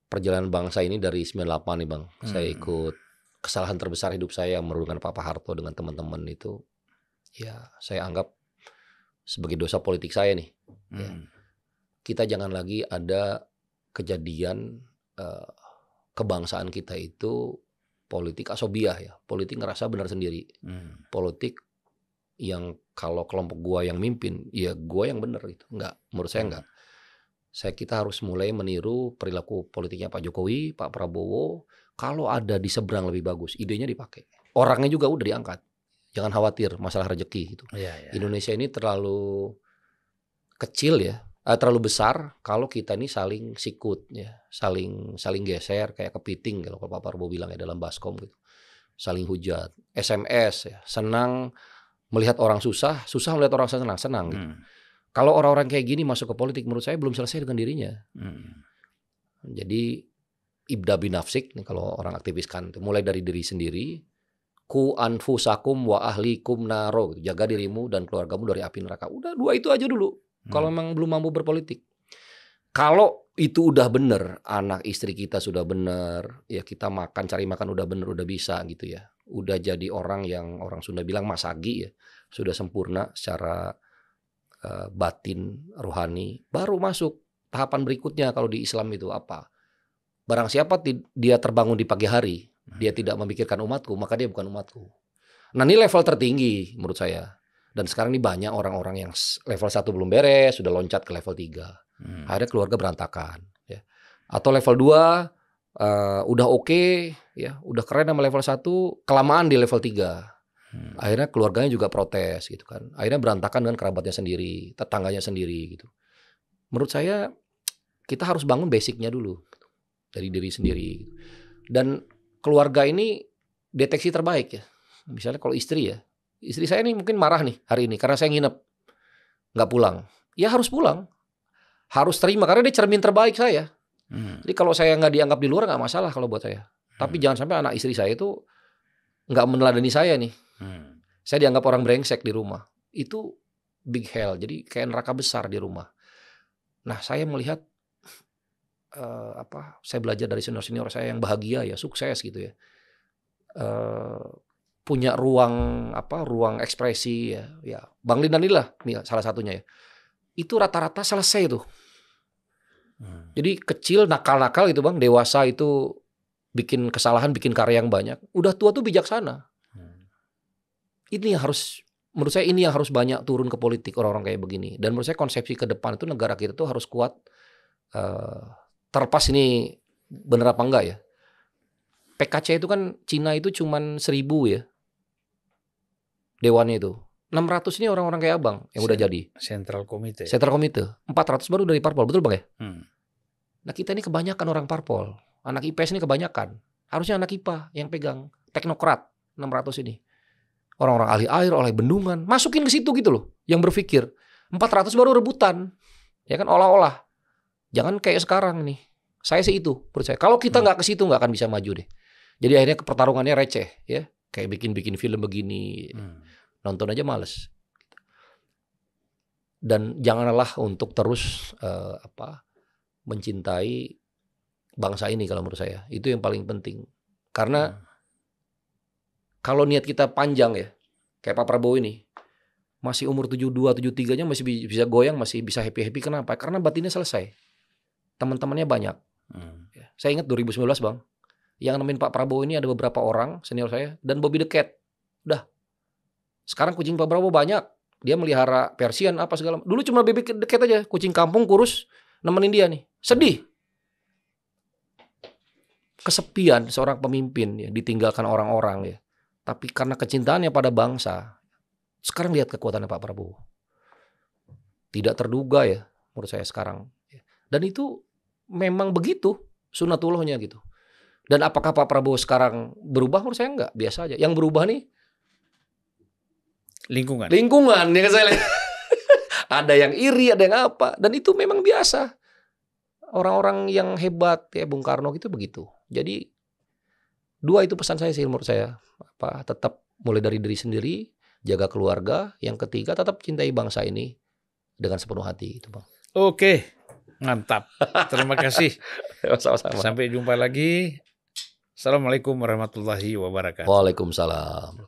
S1: perjalanan bangsa ini dari 98 nih Bang. Saya ikut kesalahan terbesar hidup saya merugikan Pak Harto dengan teman-teman itu. Ya, saya anggap sebagai dosa politik saya nih. Ya. Kita jangan lagi ada kejadian kebangsaan kita itu politik asobiah ya. Politik ngerasa benar sendiri. Politik yang kalau kelompok gua yang mimpin, ya gua yang benar gitu. Enggak, menurut saya enggak. Kita harus mulai meniru perilaku politiknya Pak Jokowi, Pak Prabowo. Kalau ada di seberang lebih bagus, idenya dipakai. Orangnya juga udah diangkat. Jangan khawatir masalah rezeki gitu. Indonesia ini terlalu kecil ya, terlalu besar kalau kita ini saling sikut ya, saling geser kayak kepiting kalau Pak Prabowo bilang ya dalam baskom gitu. Saling hujat, SMS ya, senang melihat orang susah melihat orang senang gitu. Kalau orang-orang kayak gini masuk ke politik menurut saya belum selesai dengan dirinya. Jadi ibda binafsik nih kalau orang aktivis kan mulai dari diri sendiri. Ku anfusakum wa ahlikum naro, jaga dirimu dan keluargamu dari api neraka. Udah 2 itu aja dulu. Kalau memang belum mampu berpolitik. Kalau itu udah bener, anak istri kita sudah bener, ya kita makan cari makan udah bener, udah bisa gitu ya. Udah jadi orang yang orang Sunda bilang masagi ya, sudah sempurna secara batin, rohani, baru masuk tahapan berikutnya kalau di Islam itu apa? Barang siapa dia terbangun di pagi hari, dia tidak memikirkan umatku, maka dia bukan umatku. Nah ini level tertinggi menurut saya. Dan sekarang ini banyak orang-orang yang level 1 belum beres, sudah loncat ke level 3. Akhirnya keluarga berantakan. Ya. Atau level 2, udah oke, ya, udah keren sama level 1, kelamaan di level 3. Akhirnya keluarganya juga protes gitu kan. Akhirnya berantakan dengan kerabatnya sendiri, tetangganya sendiri gitu. Menurut saya kita harus bangun basicnya dulu gitu. Dari diri sendiri. Dan keluarga ini deteksi terbaik ya. Misalnya kalau istri ya. Istri saya nih mungkin marah nih hari ini karena saya nginep. Nggak pulang. Ya harus pulang. Harus terima karena dia cermin terbaik saya. Jadi kalau saya nggak dianggap di luar nggak masalah kalau buat saya. Tapi jangan sampai anak istri saya itu nggak meneladani saya nih. Saya dianggap orang brengsek di rumah. Itu big hell. Jadi kayak neraka besar di rumah. Nah, saya melihat saya belajar dari senior-senior saya yang bahagia ya, sukses gitu ya. Punya ruang ekspresi ya. Bang Lindan inilah nih salah satunya ya. Itu rata-rata selesai tuh. Jadi kecil nakal-nakal gitu Bang, dewasa itu bikin kesalahan, bikin karya yang banyak. Udah tua tuh bijaksana. Ini menurut saya ini yang harus banyak turun ke politik orang-orang kayak begini. Dan menurut saya konsepsi ke depan itu negara kita tuh harus kuat. Terlepas ini bener apa enggak ya. PKC itu kan Cina itu cuman 1.000 ya. Dewannya itu. 600 ini orang-orang kayak Abang yang udah jadi.
S2: Central Committee.
S1: 400 baru dari parpol, betul Bang ya? Nah kita ini kebanyakan orang parpol. Anak IPS ini kebanyakan. Harusnya anak IPA yang pegang. Teknokrat 600 ini. Orang-orang ahli air, ahli bendungan. Masukin ke situ gitu loh. Yang berpikir. 400 baru rebutan. Ya kan olah-olah. Jangan kayak sekarang nih. Saya sih itu menurut saya. Kalau kita nggak ke situ nggak akan bisa maju deh. Jadi akhirnya pertarungannya receh ya. Kayak bikin film begini. Nonton aja males. Dan janganlah untuk terus mencintai bangsa ini kalau menurut saya. Itu yang paling penting. Karena kalau niat kita panjang ya, kayak Pak Prabowo ini, masih umur 72, 73-nya masih bisa goyang, masih bisa happy-happy. Kenapa? Karena batinnya selesai. Teman-temannya banyak. Saya ingat 2019 Bang, yang nemenin Pak Prabowo ini ada beberapa orang senior saya dan Bobby the Cat. Udah. Sekarang kucing Pak Prabowo banyak. Dia melihara Persian apa segala. Dulu cuma Bobby the Cat aja, kucing kampung kurus nemenin dia nih. Sedih. Kesepian seorang pemimpin ya, ditinggalkan orang-orang ya. Tapi karena kecintaannya pada bangsa, sekarang lihat kekuatannya Pak Prabowo. Tidak terduga ya menurut saya sekarang. Dan itu memang begitu sunatullahnya gitu. Dan apakah Pak Prabowo sekarang berubah? Menurut saya enggak, biasa aja. Yang berubah nih lingkungan ya saya lihat. Ada yang iri, ada yang apa. Dan itu memang biasa. Orang-orang yang hebat ya Bung Karno gitu begitu. Jadi dua itu pesan saya sih menurut saya. Tetap mulai dari diri sendiri, jaga keluarga. Yang ketiga tetap cintai bangsa ini dengan sepenuh hati itu Bang.
S2: Oke, mantap. Terima kasih.
S1: Sama-sama.
S2: Sampai jumpa lagi. Assalamualaikum warahmatullahi wabarakatuh.
S1: Waalaikumsalam.